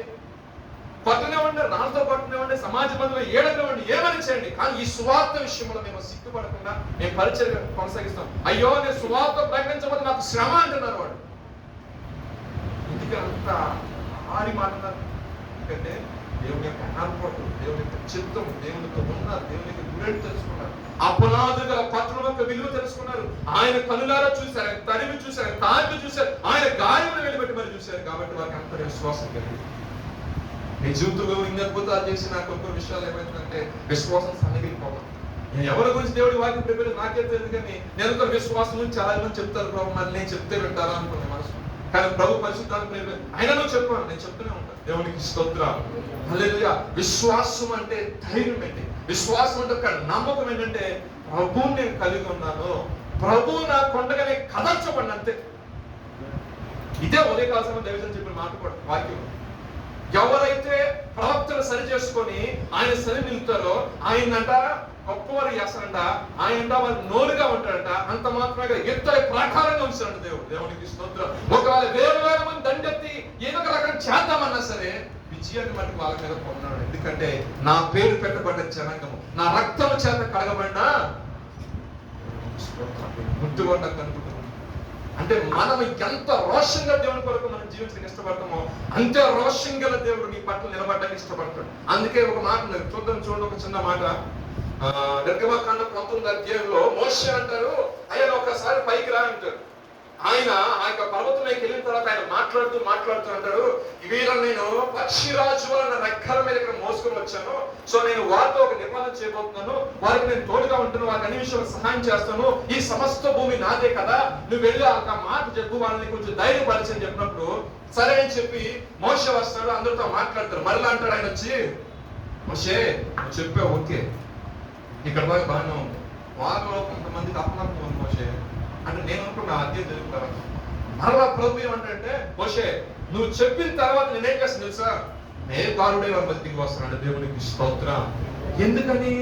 పట్టనివ్వండి, నాతో పట్టనివ్వండి, సమాజ మందిలో ఏడనివ్వండి, ఏమని చేయండి. కానీ ఈ సువార్త విషయంలో మేము సిగ్గుపడకుండా మేము పరిచయం కొనసాగిస్తాం. అయ్యో నేను సువార్త ప్రకటించబోతే నాకు శ్రమ అంటున్నారు వాడు. ఇందుకే అంత ఆరి మాట్లాడారు. ఎందుకంటే దేవుని యొక్క ఏర్పాటు, దేవుని యొక్క చిత్తం, దేవునితో ఉన్నారు, దేవుని యొక్క గురేడు తెలుసుకున్నారు, అపరాధుల పత్రం యొక్క విలువ తెలుసుకున్నారు. ఆయన కనులారా చూశారు, ఆయన తరిమి చూశారు, తాకి చూశారు, ఆయన గాయములు వెళ్ళబెట్టి మరి చూశారు. కాబట్టి వారికి అంత విశ్వాసం కలిగింది. నీ జీవితంలో ఇన్ని అద్భుతాలు చేసి నాకు కొన్ని విషయాలు ఏమైందంటే విశ్వాసం సన్నగిలిపోవాలి. నేను ఎవరి గురించి దేవుడి వాక్యం ప్రిపేర్ నాకే తెలియదు, కానీ నేను ఒక విశ్వాసం గురించి చాలా మంది చెప్తారు ప్రభు, మరి నేను చెప్తే వింటారా అనుకున్నాను మనసు. కానీ ప్రభు పరిశుద్ధాత్మ అయినా నువ్వు చెప్పాను, నేను చెప్తూనే ఉంటాను. దేవునికి స్తోత్రం. హల్లెలూయా. విశ్వాసం అంటే ధైర్యం ఏంటి, విశ్వాసం అంటే ఒక నమ్మకం ఏంటంటే ప్రభువుని నేను కలిగి ఉన్నాను, ప్రభువు నా కొండగానే కదర్చబడి అంతే. ఇదే ఉదయకాల సమయం దైవజనం చెప్పిన మాట కూడా వాక్యం. ఎవరైతే ప్రవక్తను సరి చేసుకొని ఆయన సరి నిలుతారో ఆయనంట గొప్పవారు చేస్తారంట, ఆయన వారి నోరుగా ఉంటాడంట, అంత మాత్రమే ఎత్తడి ప్రాకారంగా ఉంచాడు దేవుడు. దేవునికి స్తోత్రం. ఒకవేళ వేరు మంది దండెత్తి ఏదో ఒక రకం చేద్దామన్నా సరే విజయాన్ని మటుకు వాళ్ళ మీద పొందాడు. ఎందుకంటే నా పేరు పెట్టబడ్డ జనాంగము, నా రక్తము చేత కడగబడిన ముట్టుబడ్డ కనుకుంటున్నాం. అంటే మనం ఎంత రోషంగా దేవుని కొరకు మనం జీవించడానికి ఇష్టపడతామో అంతే రోషం గల దేవుడు నీ పట్ల నిలబడడానికి ఇష్టపడతాడు. అందుకే ఒక మాట చూడండి, ఒక చిన్న మాట. నిర్గమకాండం 19వ అధ్యాయంలో మోషే అంటారు, ఆయన ఒకసారి పైకి రా అంటారు. ఆయన ఆ యొక్క పర్వతంలోకి వెళ్ళిన తర్వాత ఆయన మాట్లాడుతూ అంటాడు, వీళ్ళని నేను పక్షిరాజు వలన రెక్కల మీద ఇక్కడ మోసుకొని వచ్చాను. సో నేను వారితో ఒక నిబంధన చేయబోతున్నాను, వారికి నేను తోడుగా ఉంటాను, వారికి అన్ని విషయాలు సహాయం చేస్తాను, ఈ సమస్త భూమి నాదే కదా, నువ్వు వెళ్ళి ఆ మాట చెప్పు, వాళ్ళని కొంచెం ధైర్యపరిచని చెప్పినప్పుడు సరే అని చెప్పి మోషే వస్తాడు, అందరితో మాట్లాడతారు. మరలా అంటాడు ఆయన వచ్చి, మోషే నువ్వు చెప్పావు ఓకే, ఇక్కడ దాకా బాగానే ఉంది, వారిలో కొంతమందికి అపనమ్మకం ఉంది మోషే అంటే నేను అనుకున్నా అధ్యయం జరుగుతాను. మరలా ప్రభు ఏమంటే, మోషే నువ్వు చెప్పిన తర్వాత నేనేం చేస్తాను తెలుసా, మేఘారుడే వారి మధ్యకి వస్తున్నాడు. దేవునికి స్తోత్రం. ఎందుకని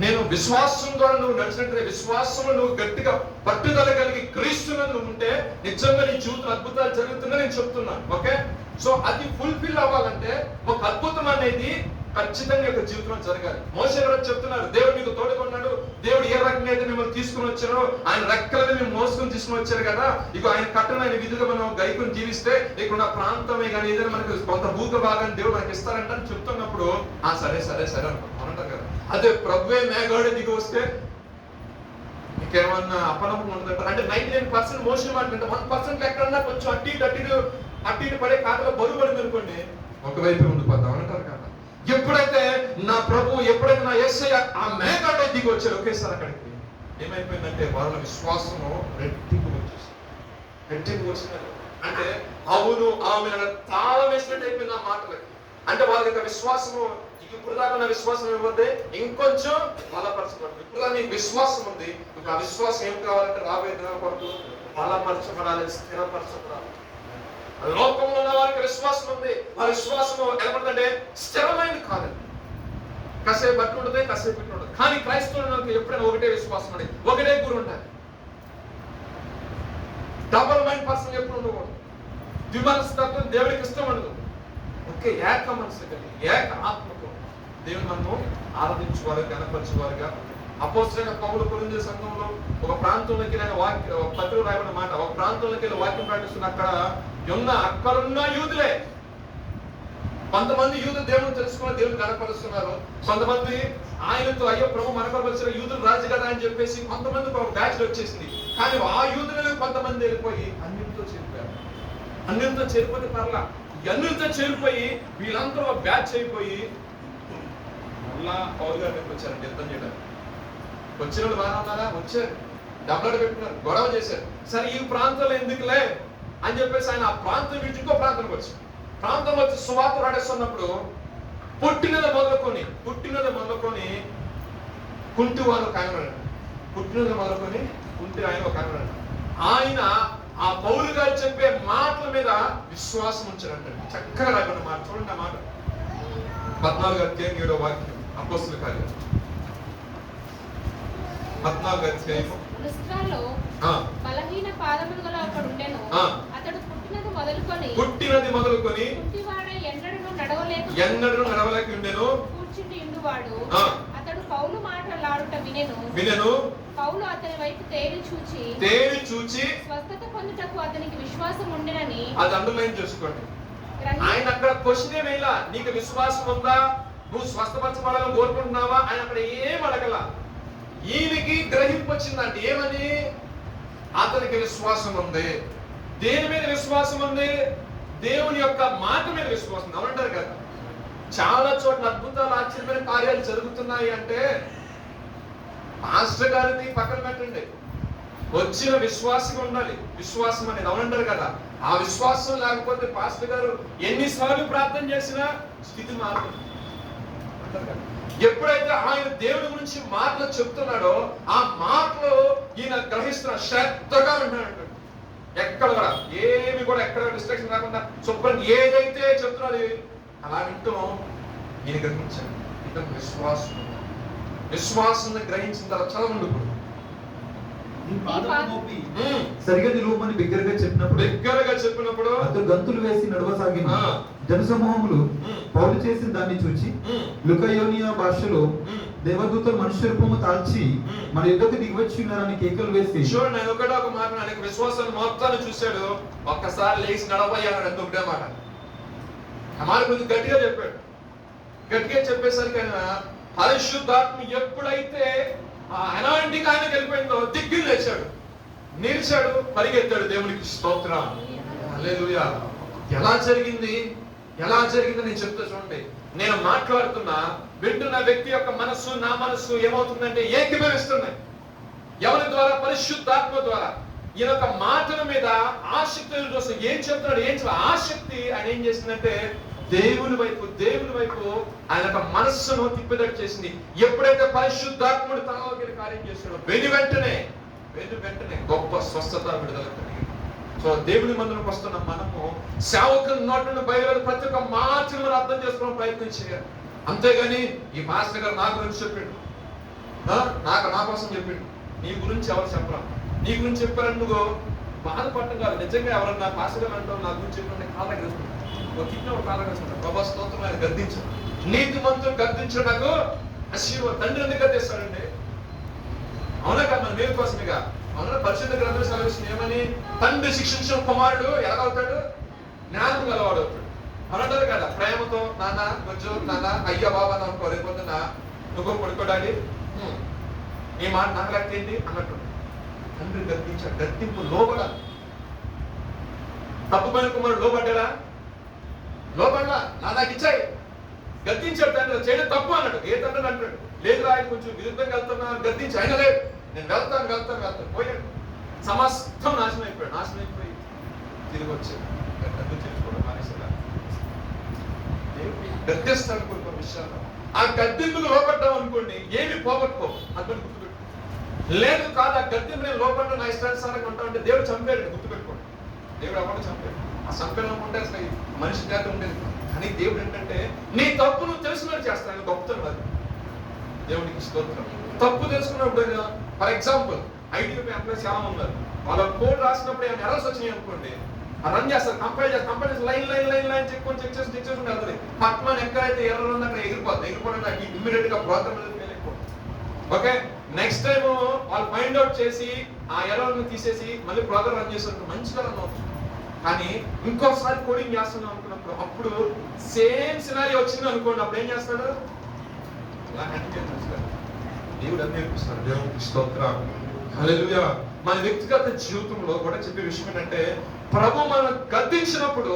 నేను విశ్వాసం ద్వారా నువ్వు నడిచినట్టే, విశ్వాసం నువ్వు గట్టిగా పట్టుదల కలిగి క్రీస్తునందు నువ్వు ఉంటే నిజంగా నీ జీవితం అద్భుతాలు జరుగుతుందని నేను చెప్తున్నాను. ఓకే, సో అది ఫుల్ఫిల్ అవ్వాలంటే ఒక అద్భుతం అనేది ఖచ్చితంగా యొక్క జీవితంలో జరగాలి. మోషే గారు చెప్తున్నారు, దేవుడు మీకు తోడుకున్నాడు, దేవుడు ఏ రకంగా అయితే మిమ్మల్ని తీసుకుని వచ్చారో ఆయన రెక్కలని మేము మోసుకొని తీసుకుని వచ్చారు కదా, ఇక ఆయన కట్టను ఆయన విధులుగా మనం గైకుని జీవిస్తే ఇక్కడ ప్రాంతమే కానీ ఏదైనా మనకు కొంత భూక భాగాన్ని దేవుడు మనకి ఇస్తారంట అని చెప్తున్నప్పుడు సరే అనుకుంటాం కదా. అదే ప్రభువే మేఘాడు దిగి వస్తే ఇంకేమన్నా అపనమ్మకం ఉండదంటారు. అంటే 99% మోసే మాట్లాడంటే 1% ఎక్కడన్నా కొంచెం అట్టి ఇటు పడే కాకలో బరువు పడింది అనుకోండి, ఒకవైపు ఉండిపోతాం అంటారు కదా. ఎప్పుడైతే నా ప్రభు, ఎప్పుడైతే నా యేసయ్య ఆ మేఘాడే దిగి వచ్చారు ఒకేసారి అక్కడికి, ఏమైపోయిందంటే వాళ్ళ విశ్వాసము రెట్టింపు వచ్చినారు. అంటే అవును ఆమె తాళం వేసినట్టు అయిపోయింది ఆ మాటలకి. అంటే వాళ్ళకి విశ్వాసము ఇప్పుడు దాకా నా విశ్వాసం ఇవ్వద్దే, ఇంకొంచెం బలపరచబడింది. ఇప్పుడు నీకు విశ్వాసం ఉంది, మీకు ఆ విశ్వాసం ఏం కావాలంటే రాబోయే దినం కొరకు బలపరచబడాలి, స్థిరపరచబడాలి. లోకంలో ఉన్న వారికి విశ్వాసం ఉంది, ఆ విశ్వాసం ఎలా స్థిరమైనది కాదండి. కాసేపు బట్టి ఉంటుంది, కాసేపు ఇట్లా ఉంటుంది. కానీ క్రైస్తవులకు ఎప్పుడైనా ఒకటే విశ్వాసం ఉండాలి, ఒకటే గురి ఉండాలి. డబుల్ మైండ్ పర్సన్ ఎప్పుడు ఉండకూడదు. ద్విమనస్తత్వం దేవుడికి ఇష్టం ఉండదు. ఒకే ఏక మనసు కలిగి ఏక ఆత్మతో దేవుని మనం ఆరాధించేవారు, గణపరిచేవారుగా. అపోస్తలుడైన పౌలు కొరింథీ సంఘంలో ఒక ప్రాంతంలోకి పత్రిక రాయబడిన మాట, ఒక ప్రాంతంలోకి వెళ్ళి వాక్యం ప్రకటిస్తున్న అక్కడున్న యూదులే. కొంతమంది యూదులు దేవుని తెలుసుకుని దేవుని కనపరుస్తున్నారు, కొంతమంది ఆయనతో అయ్యో ప్రభు మనపరిచిన యూదులు రాజు కదా అని చెప్పేసి కొంతమంది ఒక బ్యాచ్ వచ్చేసింది. కానీ ఆ యూదులను కొంతమంది వెళ్ళిపోయి అన్నిటితో చేరిపోతే పర్లా, అన్నిటితో చేరిపోయి వీళ్ళందరూ బ్యాచ్ అయిపోయి మళ్ళా పౌలు గారికి వచ్చారండి యుద్ధం చేయడానికి. వచ్చిన వాళ్ళు బాగా ఉన్నారా, వచ్చారు, డబ్బులు పెట్టుకున్నారు, గొడవ చేశారు. సరే ఈ ప్రాంతంలో ఎందుకులే అని చెప్పేసి ఆయన ఆ ప్రాంతం విడిచి ఇంకో ప్రాంతానికి వచ్చి సువార్త రాడేస్తున్నప్పుడు పుట్టినది మొదలుకొని కుంటి వారు ఒక ఆయన, పుట్టినది మొదలుకొని కుంటి ఆయన ఒక ఆయన ఆ పౌలు గారు చెప్పే మాటల మీద విశ్వాసం ఉంచారంటే చక్కగా రాకుండా మాట చూడండి. ఆ మాట 14వ అధ్యాయం 7వ వాక్యం, అపోస్తలుల కార్యం 14వ అధ్యాయం. బలహీన పాదములు గల ఒకడు ఉండెను. అతడు పుట్టినది మొదలుకొని ఎన్నడూ నడవలేక ఉండెను. కూర్చుండి ఉండువాడు. అతడు పౌలు మాటలాడుట వినెను. పౌలు అతని వైపు తేరి చూచి స్వస్థత పొందుటకు అతనికి విశ్వాసం ఉండెనని. అది అండర్లైన్ చేసుకోండి. ఆయన అక్కడ క్వశ్చన్ ఏమైనా నీకు విశ్వాసం ఉందా, నువ్వు స్వస్థపరచబడాలని కోరుకుంటున్నావా, ఆయన అక్కడ ఏం అడగల. ఈయనకి గ్రహింపు వచ్చిందంటే ఏమని, అతనికి విశ్వాసం ఉంది. దేని మీద విశ్వాసం ఉంది? దేవుని యొక్క మాట మీద విశ్వాసం అవునంటారు కదా. చాలా చోట్ల అద్భుతాలు ఆశ్చర్యమైన కార్యాలు జరుగుతున్నాయి అంటే పాస్టర్ గారిని పక్కన పెట్టండి, వచ్చిన విశ్వాసం ఉండాలి. విశ్వాసం అనేది అవునంటారు కదా. ఆ విశ్వాసం లేకపోతే పాస్టర్ గారు ఎన్నిసార్లు ప్రార్థన చేసినా స్థితి మారుతుంది. ఎప్పుడైతే ఆయన దేవుడి గురించి మాటలు చెప్తున్నాడో ఆ మాటలు ఈయన గ్రహిస్తున్న శ్రద్ధగా ఉంటున్నాడు. ఎక్కడ కూడా ఏమి కూడా ఎక్కడ డిస్ట్రాక్షన్ రాకుండా శుభ్రంగా ఏదైతే చెప్తున్నాడు అలా వింటూ ఈయన గ్రహించాడు. ఇతను విశ్వాసం గ్రహించిన తర్వాత చదవండి. సరిగా నిలువమని బిగ్గరగా చెప్పినప్పుడు అతడు గంతులు వేసి నడవసాగిన జనసమూహములు పౌలు చేసిన దాన్ని చూచి లుకయోనియా భాషలో దేవదూతలు మనుష్య రూపము తాల్చి మన యుద్ధకు దిగివచ్చి ఉన్నారని కేకలు వేసి. చూడండి, నేను ఒకటే ఒక మాట, ఆయనకు విశ్వాసాన్ని మొత్తాన్ని చూశాడు. ఒక్కసారి లేచి నడవయ్యాడు అంత ఒకటే మాట. ఆ మాట కొంచెం గట్టిగా చెప్పాడు. గట్టిగా చెప్పేసరికి ఆయన పరిశుద్ధాత్మ ఎప్పుడైతే ఆ అనాయింటికి ఆయన వెళ్ళిపోయిందో దిగ్గులు లేచాడు, నిలిచాడు, పరిగెత్తాడు. దేవునికి స్తోత్రం, హల్లెలూయా. ఎలా జరిగింది నేను చెప్తా చూడండి. నేను మాట్లాడుతున్నా, వింటున్న వ్యక్తి యొక్క మనస్సు నా మనస్సు ఏమవుతుందంటే ఏకీభవిస్తున్నాయి. ఎవరి ద్వారా? పరిశుద్ధాత్మ ద్వారా. ఈయన యొక్క మాటల మీద ఆసక్తి కోసం ఏం చెప్తున్నాడు, ఆసక్తి ఆయన ఏం చేసిందంటే దేవుని వైపు ఆయన యొక్క మనస్సును తిప్పిదట్టు చేసింది. ఎప్పుడైతే పరిశుద్ధాత్ముడు తనలోకి కార్యం చేస్తాడో వెంటనే గొప్ప స్వస్థత విడుదల కలిగింది. సో దేవుని మందిరంకి వస్తున్న మనము సేవకుల నోటి నుండి బయలుదేరి ప్రతి ఒక్క మాటను మనం అర్థం చేసుకోవడం ప్రయత్నం చేయాలి. అంతేగాని ఈ మాస్టర్ గారు నా గురించి చెప్పిండు, నా కోసం చెప్పిండు, నీ గురించి ఎవరు చెప్పరా, నీ గురించి చెప్పారని నువ్వు బాధపడటం కాదు. నిజంగా ఎవరన్నా మాస్టర్ గారు అంటావు నా గురించి చెప్పిన కాళ్ళ గెలుస్తుంది, ఒక కిడ్నీ ఒక కాళ్ళ గెలుస్తుంటారు. ప్రభా స్తోత్రం, ఆయన గద్దించాడు. నీతి మంతులు గద్దించడం నాకు ఆశీర్వాదం. తండ్రి ఎందుకు గద్దిస్తాడండి? అవునా కాదు? మన మేలు కోసమేగా. అవునా? పరిశుద్ధ గ్రంథం సెలవిస్తుంది ఏమని? తండ్రి శిక్షించిన కుమారుడు ఎలాగవుతాడు? జ్ఞానం గలవాడు అవుతాడు. అనంటారు కదా, ప్రేమతో నాన్న కొంచెం నాన్న అయ్యా బాబా అనుకో, రేపొద్దున నువ్వు పడుకోడాడి ఈ మాట నాకు లెక్కేంటి అన్నట్టు. తండ్రి గద్దించాడు. గద్దింపు లోబడాలి. తప్పుమైన కుమారుడు లోబడ్డా? నాకు ఇచ్చాయి. గద్దించాడు తండ్రి, చేయడం తప్పు అన్నాడు. ఏ తండ్రి అంటాడు? లేదు ఆయన కొంచెం విరుద్ధంగా వెళ్తున్నా గద్దించి, ఆయన లేదు నేను వెళ్తాను పోయాడు. సమస్తం నాశనం అయిపోయి తిరిగి వచ్చాడు. గద్దిస్తాడు కొన్ని విషయాల్లో. ఆ గద్దింపుకు లోపడ్డాం అనుకోండి, ఏమి పోగొట్టుకో అతను గుర్తుపెట్టు. లేదు కాదు, ఆ గద్దింపు నేను లోపడ్డా నా ఇష్టానుసారంగా ఉంటా అంటే దేవుడు చంపాడు. గుర్తుపెట్టుకోండి, దేవుడు ఎవరు చంపాడు? ఆ చంపేనుకుంటే అసలు మనిషి జాతి ఉండేది. కానీ దేవుడు ఏంటంటే నీ తప్పు నువ్వు తెలుసుకున్నట్టు చేస్తాను. గొప్పతనం అది. దేవుడికి స్తోత్రం. తప్పు తెలుసుకున్నప్పుడు, ఫర్ ఎగ్జాంపుల్ ఐటీ ఎంప్లాయీస్ చాలా ఉన్నారు. వాళ్ళ కోడ్ రాసినప్పుడు ఏమైనా ఎర్రర్స్ వచ్చినాయి అనుకోండి, రన్ చేస్తారు, కంపైల్ చేసి లైన్ చెక్ చేసి వెళ్తుంది. పక్కన ఎక్కడైతే ఎర్రర్ ఉందో అక్కడ ఎగిరిపోవడం ఇమ్మీడియట్ గా ప్రోగ్రామ్ వెళ్ళిపోతుంది. ఓకే, నెక్స్ట్ టైం వాళ్ళు ఫైండ్ అవుట్ చేసి ఆ ఎర్రర్ ని తీసేసి మళ్ళీ ప్రోగ్రామ్ రన్ చేస్తారు, మంచిగా రన్ అవుతుంది. కానీ ఇంకోసారి కోడింగ్ చేస్తున్నాం అనుకున్నప్పుడు, అప్పుడు సేమ్ సినారీ వచ్చింది అనుకోండి, అప్పుడు ఏం చేస్తాడు? దేవుడు అన్ని నేర్పిస్తాడు. దేవుడికి స్తోత్రం, హల్లెలూయా. మన వ్యక్తిగత జీవితంలో కూడా చెప్పే విషయం ఏంటంటే, ప్రభు మనం గద్దించినప్పుడు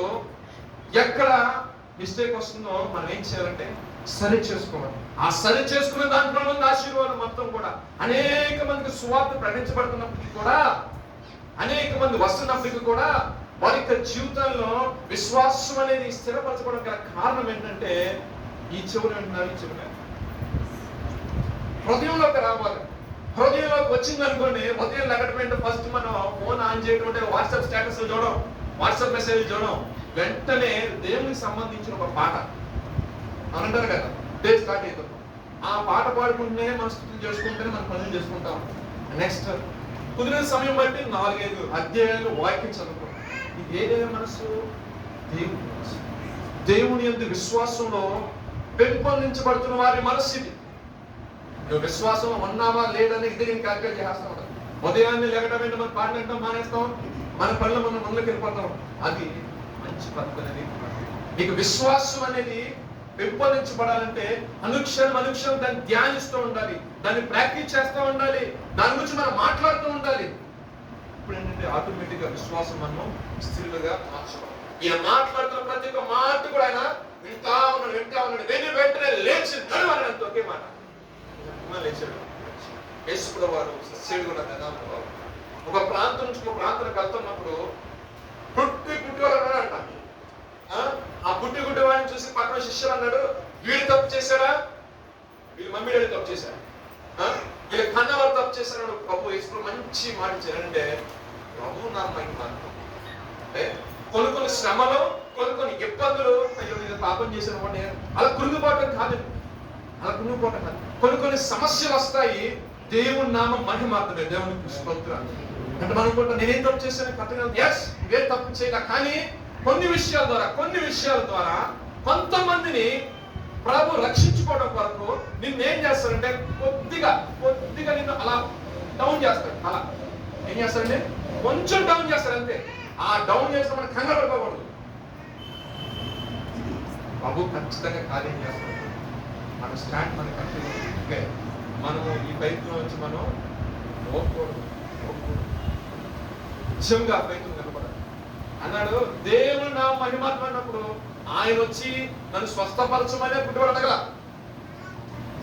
ఎక్కడ మిస్టేక్ వస్తుందో మనం ఏం చేయాలంటే సరి చేసుకోవాలి. ఆ సరి చేసుకునే దాంట్లో ఉన్న ఆశీర్వాదం మొత్తం కూడా అనేక మందికి సువార్త ప్రకటించబడుతున్నప్పటికీ కూడా, అనేక మంది వస్తున్నప్పటికీ కూడా వారి యొక్క జీవితంలో విశ్వాసం అనేది స్థిరపరచబడడం గల కారణం ఏంటంటే ఈ చెవులు అంటున్నారు. ఈ చెవులు హృదయంలోకి రావాలి. హృదయంలోకి వచ్చింది అనుకోండి, హృదయం లెగటమంటే ఫస్ట్ మనం ఫోన్ ఆన్ చేయడం, వాట్సాప్ స్టేటస్ చూడడం, వాట్సాప్ మెసేజ్ చూడడం, వెంటనే దేవునికి సంబంధించిన ఒక పాట అనంటారు కదా, డే స్టార్ట్ అవుతాం. ఆ పాట పాడుకుంటేనే మన స్థితులు చేసుకుంటేనే మన పనులు చేసుకుంటాం. నెక్స్ట్ కుదిరిన సమయం బట్టి 4-5 అధ్యాయాలు వాక్యం చదువుకోండి. ఇది ఏదైనా మనసు దేవుని మనసు. దేవుని యందు విశ్వాసంలో పెంపొందించబడుతున్న వారి మనస్సు ఇది. నువ్వు విశ్వాసం ఉన్నావా లేదని ఇది నేను క్యాల్కులేట్ చేస్తా ఉంటాను. ఉదయాన్నే లేకటం ఏంటో మనం పాటలు వింటాం, మానేస్తాం, మన పనులు మనం ముందుకు వెళ్ళిపోతాం. అది మంచి పద్ధతి అనేది. నీకు విశ్వాసం అనేది పెంపొందించబడాలంటే అనుక్షణం దాన్ని ధ్యానిస్తూ ఉండాలి, దాన్ని ప్రాక్టీస్ చేస్తూ ఉండాలి, దాని గురించి మనం మాట్లాడుతూ ఉండాలి. ఇప్పుడు ఏంటంటే ఆటోమేటిక్ గా విశ్వాసం మనం స్థిరులుగా మార్చుకోవాలి. ఈయన మాట్లాడుతున్న ప్రతి ఒక్క మాట కూడా ఆయన వింటా ఉన్నాడు. వెంటనే లేచి నడవనంత ఒకే మాట లేచాడు. యేసుప్రభువు వారు సస్యుడు ఉన్న దినాల్లో ఒక ప్రాంతం నుంచి ఒక ప్రాంతానికి వెళ్తున్నప్పుడు గుడ్డివాడు అన్నాడంట. ఆ గుడ్డివాడిని చూసి పక్కన శిష్యులు అన్నాడు, వీడు తప్పు చేశాడా, వీళ్ళు మమ్మీ డాడీ తప్పు చేశాడు, వీళ్ళు కన్నవారు తప్పు చేశాడు. ప్రభు యేసు మంచి మాట ఇచ్చారంటే ప్రభు నా మహిమ. అంటే కొన్ని శ్రమలు, కొన్ని ఇబ్బందులు, అయ్యో నేను పాపం చేసిన వాడిని అలా కృంగిపోవటం కాదు, కొన్ని సమస్యలు వస్తాయి. దేవుని నామం మహిమార్థమే. దేవునికి స్తోత్రం. అంటే మనం కూడా నేనేం తప్పు చేశాను కథ, ఎస్ ఇవే తప్పు చేయలే, కానీ కొన్ని విషయాల ద్వారా కొంతమందిని ప్రభు రక్షించుకోవడం కొరకు నిన్నేం చేస్తారంటే కొద్దిగా నిన్ను అలా డౌన్ చేస్తాడు. అలా ఏం చేస్తారంటే కొంచెం డౌన్ చేస్తారు అంతే. ఆ డౌన్ చేస్తే మనం కంగారు పడిపోకూడదు. ప్రభు ఖచ్చితంగా కార్యం చేస్తాడు. మన స్టాండ్ మన కంటిన్యూ. మనము ఈ ప్రయత్నం వచ్చి మనం ఓపుకోవడం నిజంగా ప్రయత్నం కనపడాలి అన్నాడు. దేవుడు నా మహిమాత్మ అన్నప్పుడు ఆయన వచ్చి నన్ను స్వస్థపరచమనే పుట్టివాడు అడగల.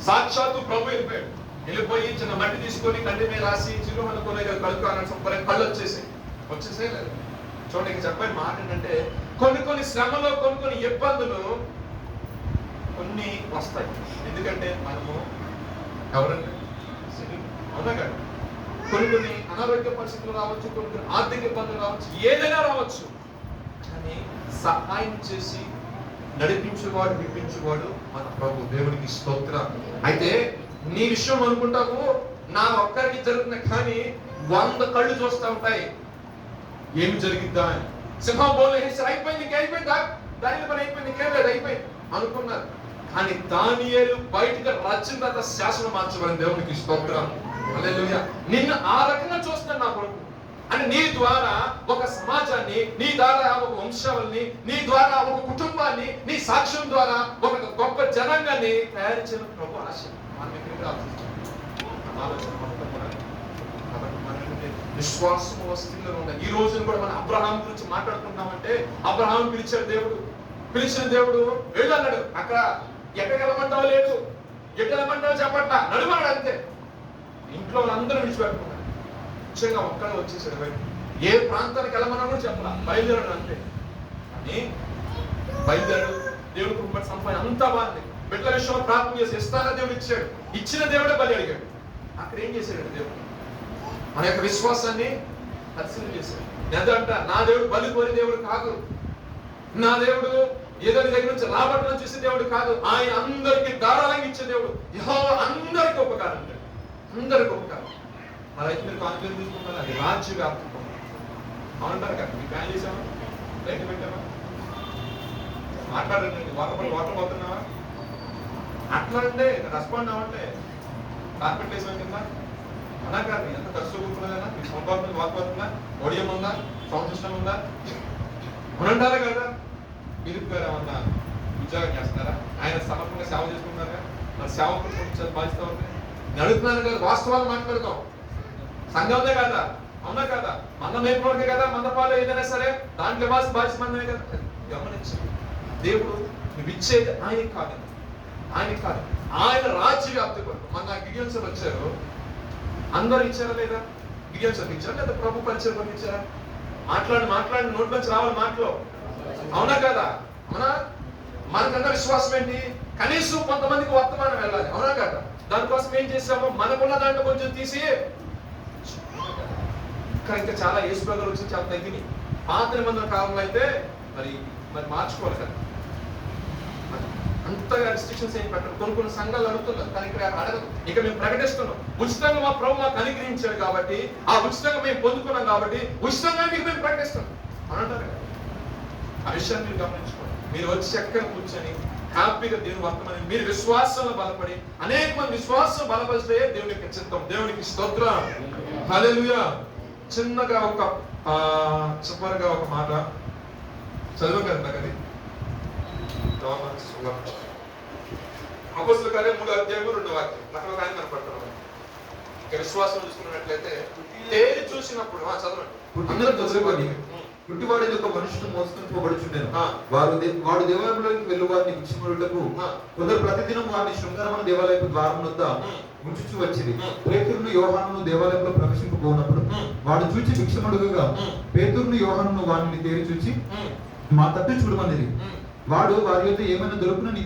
సాక్షాత్తు ప్రభు వెళ్ళిపోయి చిన్న మట్టి తీసుకొని కంటి మీద రాసి చిరు అనుకునే కలుపు అన్న కళ్ళు వచ్చేసే లేదు. చూడండి చెప్పని మాట ఏంటంటే కొన్ని శ్రమలు, కొన్ని ఇబ్బందులు కొన్ని వస్తాయి. ఎందుకంటే మనము ఎవరండి అవునా కదా, కొన్ని అనారోగ్య పరిస్థితులు రావచ్చు, కొన్ని ఆర్థిక ఇబ్బందులు రావచ్చు, ఏదైనా రావచ్చు. కానీ సహాయం చేసి నడిపించేవాడు, విప్పించేవాడు మన ప్రభు. దేవునికి స్తోత్రం. అయితే నీ విషయం అనుకుంటావు నా ఒక్కరికి జరుగుతున్నా, కానీ 100 కళ్ళు చూస్తూ ఉంటాయి ఏమి జరిగిద్దా అని. సింహం బోల్ అయిపోయింది, దాని పని అయిపోయింది, ఇంకేం అయిపోయింది అనుకున్నారు. కానీ దానియేలు బయటకు వచ్చిన తర్వాత శాసనం మార్చబడింది. దేవునికి స్తోత్రం. హల్లెలూయా. నిన్ను ఆ రకంగా చూస్తున్నాడు నా కొడుకు. అంటే నీ ద్వారా ఒక సమాజాన్ని, నీ ద్వారా ఒక వంశావళిని, నీ ద్వారా ఒక కుటుంబాన్ని, నీ సాక్ష్యం ద్వారా ఒక గొప్ప జనాంగాన్ని తయారు చేయడం ప్రభు ఆశ. విశ్వాసం వస్తువులో ఉన్నాయి. ఈ రోజున కూడా మనం అబ్రహాం గురించి మాట్లాడుకుంటున్నామంటే అబ్రహాం పిలిచిన దేవుడు వెళ్ళన్నాడు. అక్కడ ఎక్కడ వెళ్ళమంటావు లేదు, ఎక్కడ వెళ్ళమంటావు చెప్పట్ట నడుమాడు అంతే. ఇంట్లో అందరూ విడిచిపెట్టుకున్నారు. ముఖ్యంగా ఒక్కడే వచ్చేసాడు బయట. ఏ ప్రాంతానికి వెళ్ళమన్నా కూడా చెప్పాల, బయలుదేరాడు అంతే. కానీ బయలుదేరాడు. దేవుడు కుటుంబ సంపాదన అంతా బాగుంది. బిడ్డల విషయంలో ప్రార్థన చేసి ఇస్తాన దేవుడు ఇచ్చాడు. ఇచ్చిన దేవుడే బలి అడిగాడు. అక్కడ ఏం చేశాడు దేవుడు? మన యొక్క విశ్వాసాన్ని పరిశీలన చేశాడు. ఎంతంట నా దేవుడు బలి కోరి దేవుడు కాదు, నా దేవుడు ఏదో నీ దగ్గర నుంచి రాబట్టడం చూసే దేవుడు కాదు. ఆయన అందరికి ధారాళంగా ఇచ్చే దేవుడు. యెహోవా అందరికి ఉపకారం, అందరికి ఉపకారం. మరి అయితే మీరు కాన్ఫిడెన్స్ తీసుకుంటారు, అది రాజ్య వ్యాప్తం అవునంటారు కదా. మీ ప్లాన్ చేసామా, లైట్ పెట్టామా, మాట్లాడండి, వాటర్ పోతున్నావా, అట్లా అంటే రెస్పాండ్ అవ్వంటే కార్పెట్ వేసాం కింద అలా కాదు. ఎంత ఖర్చు కూర్చున్నదైనా మీ సొంత వాతావరణంగా ఓడియం ఉందా, సౌండ్ సిస్టమ్ ఉందా అనంటారా కదా. మీరు ఏమన్నా ఉద్యోగం చేస్తున్నారా, ఆయన సమర్పంగా సేవ చేసుకుంటున్నారా, మన సేవ బాధ్యత ఉంది. నేను అడుగుతున్నాను కదా, వాస్తవాలు మాట్లాడుతాం. సంఘంలో కదా, అవునా కదా, మన మేపుడికే కదా, మందపాలు ఏదైనా సరే దాంట్లో ఇవ్వాల్సిన బాధ్యత మందమే కదా. గమనించు, దేవుడు నువ్వు ఇచ్చేది ఆయనకి కాదు, ఆయన రాజ్య వ్యాప్తి కొరకు. మన గిడియోన్స్ వచ్చారు, అందరూ ఇచ్చారా లేదా? గిడియోన్స్ ఇచ్చారా లేదా ప్రభు పరిచయం కొరకు ఇచ్చారా? మాట్లాడి నోట్లోంచి రావాలి మాటలో, అవునా కదా. అవునా? మనకన్నా విశ్వాసం ఏంటి? కనీసం కొంతమందికి వర్తమానం వెళ్ళాలి, అవునా కదా. దానికోసం ఏం చేసాము, మనకున్న దాంట్లో కొంచెం తీసి. ఇంకా చాలా యేసు బ్రదర్ వచ్చి చాలా తగ్గినాయి. పాత నిబంధన కాలంలో అయితే మరి మార్చుకోవాలి కదా, అంతగా రిస్ట్రిక్షన్స్ ఏం పెట్టరు. కొన్ని సంఘాలు అడుగుతున్నారు, కానీ ఇక్కడ అడగదు. ఇక మేము ప్రకటిస్తున్నాం, ఉచితంగా మా ప్రభు మాకు అనుగ్రహించాడు కాబట్టి, ఆ ఉచితంగా మేము పొందుకున్నాం కాబట్టి ఉచితంగా మీకు మేము ప్రకటిస్తున్నాం అని అంటారు కదా. ఆ విషయాన్ని మీరు గమనించుకోండి. మీరు వచ్చి చక్కగా కూర్చొని హ్యాపీగా దేవుని వర్తమానం మీరు విశ్వాసంలో బలపడి అనేక మంది విశ్వాసం బలపరిస్తే దేవునికి చిత్తం. దేవునికి స్తోత్రం. హల్లెలూయా. చిన్నగా చివరిగా ఒక మాట చదవగలరు అది. అపోస్తలుల కార్యం 3వ అధ్యాయం 2వ వాక్యం. అక్కడ ఒక ఆయన కనపడుతున్నాడు. ఇక విశ్వాసం చూసుకున్నట్లయితే తేరి చూసినప్పుడు చదవండి. గుడ్డివాడు ఒక మనుషుడు మోసుకొని పోబడుచుండెను. వాడు దేవాలయంలోకి వెళ్ళు వారిని భిక్షములకు కొందరు ప్రతిదినం వారిని శృంగారమైన దేవాలయపు ద్వారం వద్ద ఉంచుచూ వచ్చింది. పేతురును యోహానును దేవాలయంలో ప్రవేశింపబోనప్పుడు వాడు చూచి భిక్షమడుగగా పేతురును యోహానును వారిని తేరి చూచి మా తట్టు చూడమన్నది. వాడు వారి యొక్క ఏమైనా దొరుకునని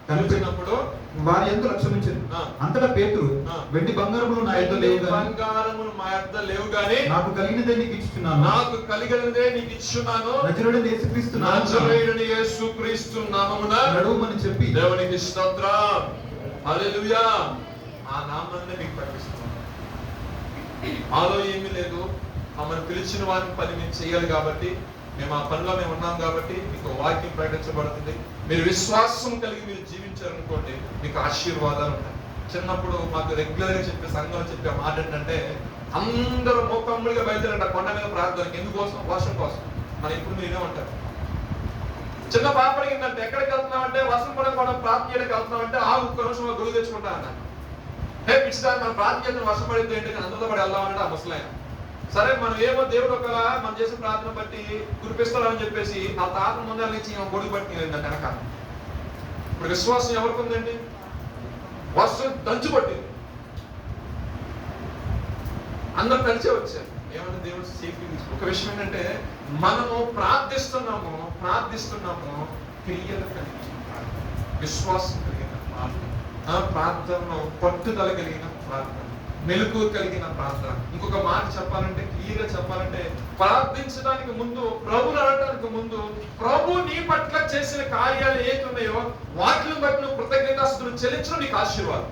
కనిపించినప్పుడు వారి ఎంత లక్ష్యమించింది. అంతటా పేతురు వెండి బంగారములు నా యొద్ద లేవు గాని నాకు కలిగినదే నీకు ఇచ్చుచున్నాను నజరేయుడైన యేసుక్రీస్తు నామమున నడువమని చెప్పి దేవునికి స్తోత్రం. హల్లెలూయా. ఆ నామాన్ని మీకు ప్రకటిస్తున్నాను. ఆలో ఏమీ లేదు, మమ్మల్ని పిలిచిన వారిని పని మేము చేయాలి కాబట్టి, మేము ఆ పనిలో మేము ఉన్నాం కాబట్టి మీకు వాక్యం ప్రకటించబడుతుంది. మీరు విశ్వాసం కలిగి మీరు జీవించారనుకోండి, మీకు ఆశీర్వాదాలు ఉంటాయి. చిన్నప్పుడు మాకు రెగ్యులర్ గా చెప్పే సంఘంలో చెప్పే మాట ఏంటంటే, అందరూ మోకమ్ములుగా బయలుదేరంట కొండ మీద ప్రార్థనకి. ఎందుకోసం? వర్షం కోసం. మనం ఇప్పుడు మీరే ఉంటారు. చిన్న పాప అడిగిందంటే ఎక్కడికి వెళ్తున్నామంటే వర్షం పడకుండా ప్రార్థన చేయడానికి వెళ్తున్నామంటే ఒక్క నిమిషం గురువు తెచ్చుకుంటా అన్న. పిచ్చిదాన్ని మనం ప్రార్థన చేసిన వర్షం పడింది ఏంటి అందరితో పడి వెళ్దామంటే ఆ ముసలాయన. సరే మనం ఏమో దేవుడు ఒకలా మనం చేసిన ప్రార్థన బట్టి కురిపిస్తాడని చెప్పేసి ఆ తాత ముందర నుంచి గొడుగు పట్టి వెనక. ఇప్పుడు విశ్వాసం ఎవరికి ఉందండి? వర్షం దంచు పట్టింది, అందరు కలిసే వచ్చారు. ఏమంటే దేవుడు సేఫ్టీ తీసుకో. ఒక విషయం ఏంటంటే, మనము ప్రార్థిస్తున్నాము క్రియలు కలిగిన విశ్వాసం కలిగిన ప్రార్థన, పట్టుదల కలిగిన ప్రార్థన, మెలకు కలిగిన ప్రార్థన. ఇంకొక మాట చెప్పాలంటే, క్లియర్గా చెప్పాలంటే, ప్రార్థించడానికి ముందు, ప్రభుని అడగడానికి ముందు, ప్రభు నీ పట్ల చేసిన కార్యాలు ఏవి ఉన్నాయో వాటిని బట్టి నువ్వు కృతజ్ఞతాస్తుతులు చెల్లించడం నీకు ఆశీర్వాదం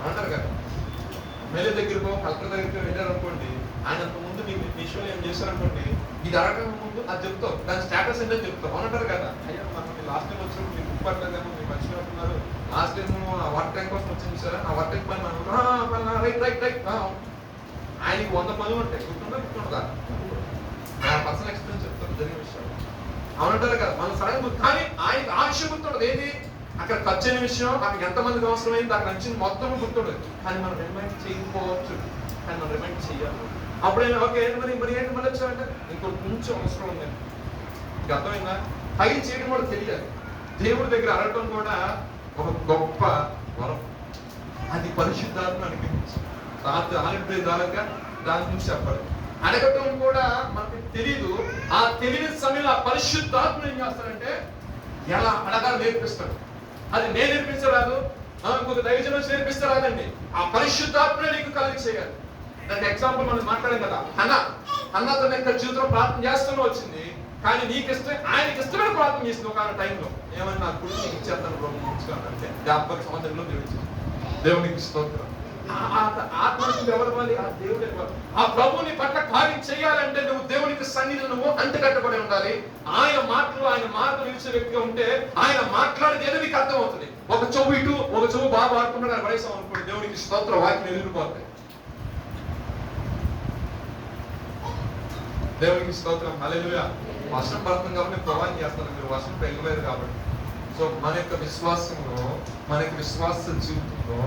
అంటారు కదా. మేలే దగ్గరకో కలెక్టర్ దగ్గరికి వెళ్ళారు అనుకోండి, ఆయన ముందు నీకు విషయంలో ఏం చేశారనుకోండి, ఇది అడగక ముందు అది చెప్తావు, దాని స్టేటస్ ఏంటో చెప్తావు అంటారు కదా. అయ్యా మనం లాస్ట్ టైం వచ్చినప్పుడు మీకు ఉప్పట్లేదేమో, మీరు మర్చిపోతున్నారు, లాస్ట్ టైం ఆ వాటర్ ట్యాంక్ కోసం వచ్చింది సార్, ఆ వాటర్ ట్యాంక్ పని రైట్ ఆయనకి 100 పనులు ఉంటాయి. గుర్తుండదా? నా పర్సనల్ ఎక్స్పీరియన్స్ చెప్తాను జరిగిన విషయం. అవునంటారు కదా. మన సడన్ కానీ ఆయనకి ఆ విషయం గుర్తుండదు. ఏది అక్కడ ఖర్చు అయిన విషయం, అక్కడ ఎంతమందికి అవసరమైంది, అక్కడ నచ్చింది మొత్తం గుర్తుండదు. కానీ మనం రిమైండ్ చేయకపోవచ్చు, కానీ మనం రిమైండ్ చేయాలి. అప్పుడైనా ఓకే మరి ఏంటి మళ్ళీ వచ్చామంటే ఇంకొక కొంచెం అవసరం ఉందండి. మీకు అర్థమైందా? పై చేయడం కూడా తెలియాలి. దేవుడి దగ్గర అడగటం కూడా ఒక గొప్ప వరం. అది పరిశుద్ధాత్మ అనిపించి రాత్రి ఆనందాలుగా దాని గురించి చెప్పాలి. అడగటం కూడా మనకి తెలియదు. ఆ తెలియని సమయంలో ఆ పరిశుద్ధాత్మ ఏం చేస్తాడంటే ఎలా అడగాలి నేర్పిస్తాడు. అది నేను నేర్పించరాదు, ఇంకొక దైవజనం నేర్పిస్తే రాదండి. ఆ పరిశుద్ధాత్మ నీకు కలిగి చేయాలి. దానికి ఎగ్జాంపుల్ మనం మాట్లాడాం కదా, అన్నతో యొక్క జీవితంలో ప్రార్థన చేస్తూనే వచ్చింది. కానీ నీకు ఇష్టం, ఆయనకి ఇష్టమైన ప్రార్థన చేసింది ఒక టైంలో. ఏమన్నా నా గురించి నీకు ఇచ్చేస్తాను ప్రభు ఉంచుకోవాలంటే 50 సంవత్సరంలో దేవునికి స్తోత్రం. ఆత్మకి ఎవరు ఇవ్వాలి? ఆ దేవుడు ఇవ్వాలి. ఆ ప్రభుని పట్ల కార్యం చేయాలంటే నువ్వు దేవునికి సన్నిధిలో నువ్వు అంటుకట్టబడి ఉండాలి. ఆయన మాటలు, ఆయన మాటలు నిలిచే వ్యక్తిగా ఉంటే ఆయన మాట్లాడేది ఏదో నీకు అర్థం అవుతుంది. ఒక చెవు ఇటు, ఒక చెవు బాగా ఆడుకుంటున్నా పడేసాం అనుకోండి, దేవునికి స్తోత్రం, వాక్యం ఎదిరిపోతాయి. దేవునికి స్తోత్రం. హల్లెలూయా. వర్షం పడుతుంది కాబట్టి ప్రవాహం చేస్తాను, మీరు వర్షం పెరగలేదు కాబట్టి. సో మన యొక్క విశ్వాసంలో, మన యొక్క విశ్వాస జీవితంలో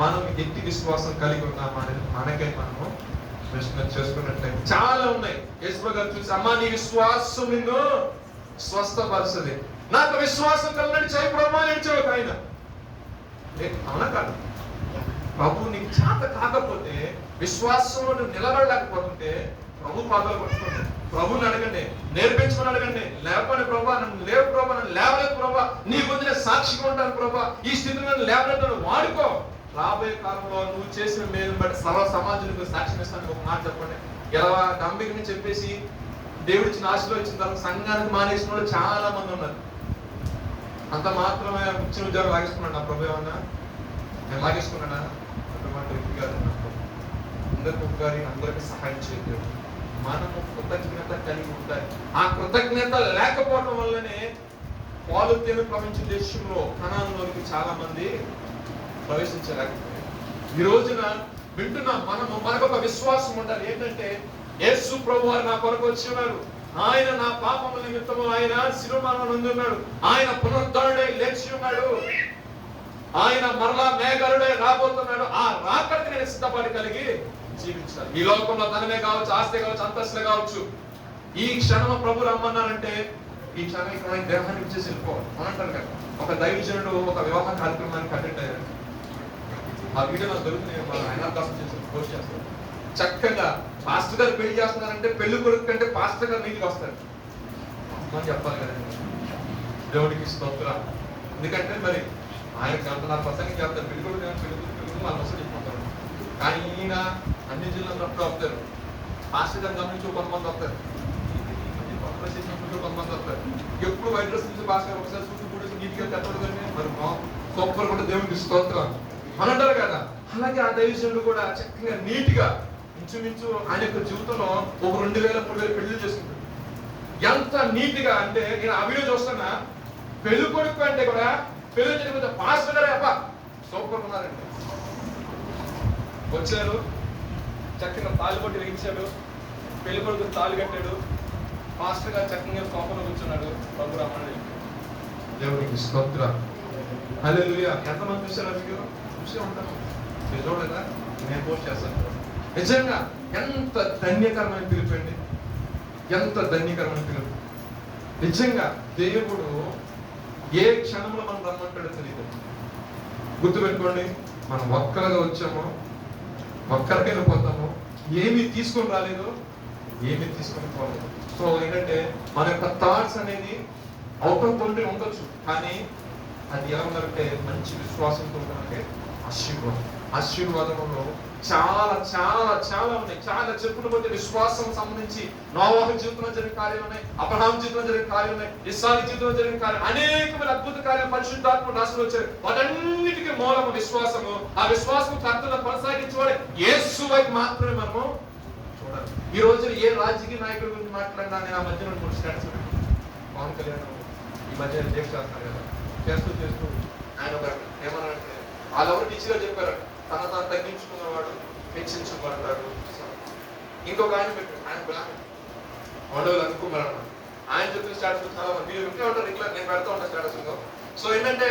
మనం ఎట్టి విశ్వాసం కలిగి ఉన్నామా అనేది మనకై మనము ప్రశ్న చేసుకున్నట్లయితే చాలా ఉన్నాయి. యేసు గారు చూసి, అమ్మా నీ విశ్వాసం నిన్ను స్వస్థపరుస్తుంది, నాకు విశ్వాసం కలిగినట్టు చేయి ప్రభు నడిచావు ఆయన. అవునా కాదు? ప్రభు నీకు చేత కాకపోతే, విశ్వాసంలో నువ్వు నిలబడలేకపోతుంటే ప్రభు పాదాలు పట్టుకోండి, ప్రభుని అడగండి, నేర్పించమని అడగండి. లేకపోతే ప్రభా నన్ను లేవు ప్రభా, నన్ను లేవలేదు ప్రభా, నీ గురించి సాక్షిగా ఉంటాను ప్రభా, ఈ స్థితిలో నన్ను లేవలేదు వాడుకో. రాబోయే కాలంలో నువ్వు చేసిన మేలు బట్టి సర్వ సమాజానికి సాక్ష్యం ఇస్తాను. ఒక మాట చెప్పండి. ఎలా నమ్మికని చెప్పేసి దేవుడు ఇచ్చిన ఆశలో ఇచ్చిన తర్వాత సంఘానికి మానేసిన వాళ్ళు చాలా మంది ఉన్నారు. అంత మాత్రమే ఇచ్చిన ఉద్యోగం లాగేసుకున్నాడు నా ప్రభు. ఏమన్నా నేను లాగేసుకున్నానా? అందరికి సహాయం చేయలేదు. మనము కృతజ్ఞత కలిగి ఉండాలి. ఆ కృతజ్ఞత లేకపోవడం వల్లనే పాలుతేను ప్రపంచ దేశంలో కనాన్లోకి చాలా మంది ప్రవేశించలేకపోయారు. ఈ రోజున వింటున్నా మనకు ఒక విశ్వాసం ఉండాలి. ఏంటంటే యేసు ప్రభు వారు నా కొరకు వచ్చి ఉన్నారు, ఆయన నా పాపముల నిమిత్తము ఆయన శిలువమరణం నొంది ఉన్నాడు, ఆయన పునరుద్ధరణుడై లేచి ఉన్నాడు, ఆయన మరలా మేఘరుడై రాబోతున్నాడు. ఆ రాకడికి నేను సిద్ధపడి కలిగి జీవించాలి. ఈ లోకంలో ధనమే కావచ్చు, ఆస్తి కావచ్చు, అంతస్తులే కావచ్చు. ఈ క్షణం ప్రభు రమ్మన్నారంటే ఈ క్షణం ఇక్కడ దేహాన్ని ఇచ్చేసి వెళ్ళిపోవాలి అని అంటారు కదా. ఒక దైవజనుడు ఒక వివాహ కార్యక్రమానికి అటెండ్ అయ్యారు. ఆ వీడియో నాకు దొరుకుతుంది, ఆయన కోసం పోస్ట్ చేస్తారు. చక్కగా పాస్టర్ గారు పెళ్లి చేస్తున్నారంటే పెళ్లి కొడుకు కంటే పాస్టర్ గారు నీటికి వస్తారు అని చెప్పాలి కదండి. దేవుడికి స్తోత్రం. ఎందుకంటే మరి ఆయన గంటన్నర ప్రసంగం చేస్తారు. పెళ్లి కొడుకు వాళ్ళు వస్తే చెప్పుకుంటారు. కానీ ఈయన అన్ని జిల్లాలో అప్పుడు వస్తారు. పాస్టర్ గారు గమనించి కొంతమంది వస్తారు, కొంతమంది వస్తారు. ఎప్పుడు వైట్ డ్రెస్ నుంచి పాస్టర్ గారు ఒకసారి చూసి కూడా నీట్గా చెప్పకూడదండి. మరి సూపర్ కూడా దేవుడికి స్తోత్రం అని అంటారు కదా. అలాగే ఆ దైవజనుడు కూడా చక్కగా నీట్ గా ఇంచుమించు ఆయన యొక్క జీవితంలో ఒక 2000-3000 పెళ్లి చేసుకుంటాడు. ఎంత నీట్ గా అంటే నేను ఆ వీడియో చూస్తున్నా. పెళ్లి కొడుకు అంటే కూడా పెళ్లి జరిగితే పాస్టర్ గారే అబ్బా సూపర్ ఉన్నారండి. వచ్చారు, చక్కగా తాళి కొట్టి వేయించాడు, పెళ్లి కొడుకు తాళి కట్టాడు, పాస్టర్ గారు చక్కగా కోపంలో కూర్చున్నాడు. ప్రభు రమ్మని దేవుడికి స్తోత్రం. హల్లెలూయా. ఎంతమంది చూసారా? వీడియో చూసే ఉంటాను, మీరు చూడలేదా? నేను పోస్ట్ చేస్తాను. నిజంగా ఎంత ధన్యకరమైన పిలుపండి, ఎంత ధన్యకరమైన పిలుపు. నిజంగా దేవుడు ఏ క్షణంలో మనం రమ్మంటాడో తెలియదు. గుర్తుపెట్టుకోండి, మనం ఒక్కరుగా వచ్చామో ఒక్కరికే పోతాము. ఏమి తీసుకొని రాలేదు, ఏమి తీసుకొని పోలేదు. సో ఏంటంటే మన యొక్క థాట్స్ అనేది అవుట్ ఆఫ్ బౌండరీ ఉండొచ్చు, కానీ అది ఎలా ఉండాలంటే మంచి విశ్వాసంతో ఉండాలంటే ఆశీర్వాదంలో చాలా చాలా చాలా ఉన్నాయి. చాలా చెప్పులు పోతే విశ్వాసం సంబంధించి నోవాహు జీవితంలో జరిగిన కార్యాలు ఉన్నాయి, అబ్రహాం జీవితంలో జరిగిన కార్యాలు ఉన్నాయి, ఇస్సాకు జీవితంలో జరిగిన కార్యాలు, అనేకమైన అద్భుత కార్యాలు పరిశుద్ధాత్మ రాసులు వచ్చాయి. వాటన్నిటికీ మూలము విశ్వాసము. ఆ విశ్వాసం కర్తలు కొనసాగించేవాడు యేసు వైపు మాత్రమే మనము చూడాలి. ఈ రోజు ఏ రాజకీయ నాయకుడి గురించి మాట్లాడినా నేను ఆ మధ్య 2-3 స్టాట్స్ పవన్ కళ్యాణ్ ఈ మధ్య రేపు చేస్తున్నారు కదా, చేస్తూ ఆయన ఒక ఏమన్నారంటే వాళ్ళెవరు టీచర్గా చెప్పారు, తన తాను తగ్గించుకున్నవాడు హెచ్చించబడతాడు. ఇంకొక ఆయన పెట్టారు, ఆయన బ్లాక్ వండవులు అనుకున్నారు. ఆయన చెప్పిన స్టాటస్ చాలా మంది మీరు ఉంటే ఉంటారు, ఇట్లా నేను పెడతా ఉంటాను స్టాటస్. సో ఏంటంటే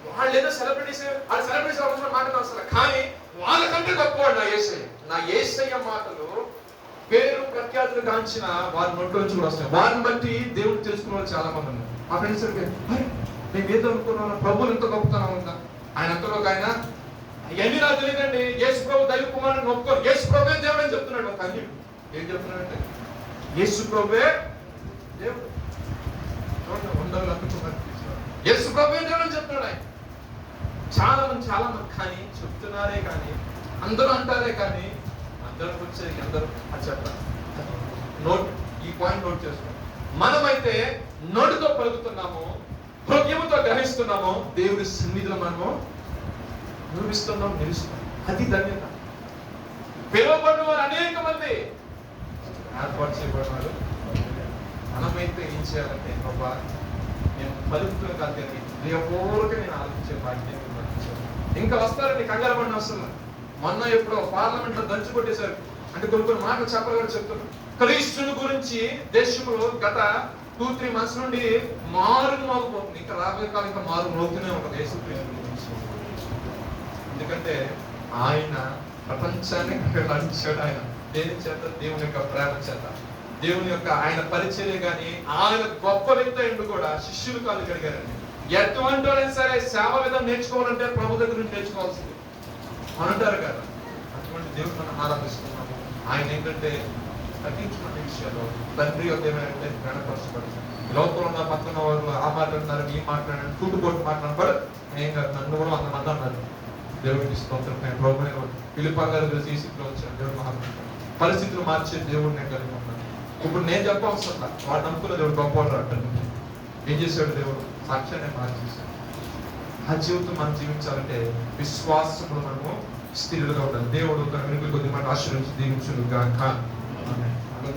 వాళ్ళు ఏదో సెలబ్రిటీస్, వాళ్ళు సెలబ్రిటీస్ అవసరం మాటలు అవసరం, కానీ వాళ్ళకంటే గొప్పవాడు నా యేసయ్య మాటలు పేరు ప్రఖ్యాతులు కాంచిన వారి నోట్లో నుంచి కూడా వస్తాయి. వారిని బట్టి దేవుడు తెలుసుకున్న వాళ్ళు చాలా మంది ఉన్నారు. మా ఫ్రెండ్స్ నేను ఏదో అనుకున్నాను, ప్రభువులు ఎంత గొప్పతనం ఉందా. ఆయన అంతలో ఆయన అవన్నీ నాకు తెలియదండి, యేసు ప్రభు దైవ కుమారుని ఒప్పుకోరు, యేసు ప్రభువే దేవుడు అని చెప్తున్నాడు. ఒక అన్ని ఏం చెప్తున్నాడంటే యేసు ప్రభువే దేవుడు, ఉండలు అనుకున్నారు, యేసు ప్రభువే దేవుడు అని చెప్తున్నాడు ఆయన. చాలా మంది కానీ చెప్తున్నారే కానీ, అందరూ అంటారే కానీ, అందరికి వచ్చేది అందరూ అది చెప్పాలి. నోట్, ఈ పాయింట్ నోట్ చేసుకోండి. మనమైతే నోటితో పలుకుతున్నాము, హృదయముతో గ్రహిస్తున్నాము, దేవుడి సన్నిధిలో మనము నిలుస్తున్నాం, అది ధన్యత. పిలువబడిన వారు అనేక మంది ఏర్పాటు చేయబడినారు. మనమైతే ఏం చేయాలంటే బాబా నేను పలుకుతున్న కాదు, దేవుడికి నేను ఆలోచించే బాధ్యత. ఇంకా వస్తారండి, కంగారు పడిన అవసరం. మొన్న ఎప్పుడో పార్లమెంట్ లో దంచి కొట్టేశారు అంటే కొన్ని మాటలు చెప్పాలని చెప్తున్నారు. క్రీస్తుని గురించి దేశంలో గత 2-3 months నుండి మారు మోగిపోతుంది. ఇంకా రాబోయే కాలం ఇంకా మారు మోగుతూనే ఉంటుంది యేసు క్రీస్తు గురించి. ఎందుకంటే ఆయన ప్రపంచాన్ని నడిచాడు. ఆయన దేని చేత? దేవుని యొక్క ప్రేమ చేత, దేవుని యొక్క ఆయన పరిచర్య. కానీ ఆయన గొప్ప వ్యక్తి అయిండు కూడా శిష్యులు కాళ్ళు కడిగారండి. ఎటువంటి వాళ్ళైనా సరే సేవ విధానం నేర్చుకోవాలంటే ప్రభు దగ్గర నుంచి నేర్చుకోవాల్సింది అని అంటారు కదా. అటువంటి దేవుడు మనం ఆరాధిస్తున్నాము. ఆయన ఏంటంటే తగ్గించుకున్న విషయాల్లో తండ్రి యొక్క ఏమైనా గణపరచబడుతుంది. లోపల ఉన్న పక్కన వాళ్ళు ఆ మాట్లాడుతున్నారు, ఈ మాట్లాడారు, చుట్టుపోటు మాట్లాడబడు ఏం కాదు, నన్ను కూడా 100 మంది అన్నారు. దేవుడికి స్తోత్రం. నేను ప్రభు పిలుపంగారు ఈ స్థితిలో వచ్చాను. దేవుడు మహాత్మ పరిస్థితులు మార్చే దేవుడు నేను కలిగి ఉన్నాను. ఇప్పుడు నేను చెప్పవలసిన వాడు నమ్ముకున్న దేవుడు గొప్పవాడు అంటాను. ఏం చేశాడు దేవుడు? సాక్ష్యాన్ని మార్చేశాడు. ఆ జీవితం మనం జీవించాలంటే విశ్వాసంలో మనము స్థిరులుగా ఉండాలి. దేవుడు తన వెనుక కొద్ది మాట ఆశీర్వదించి దీవించునుగా.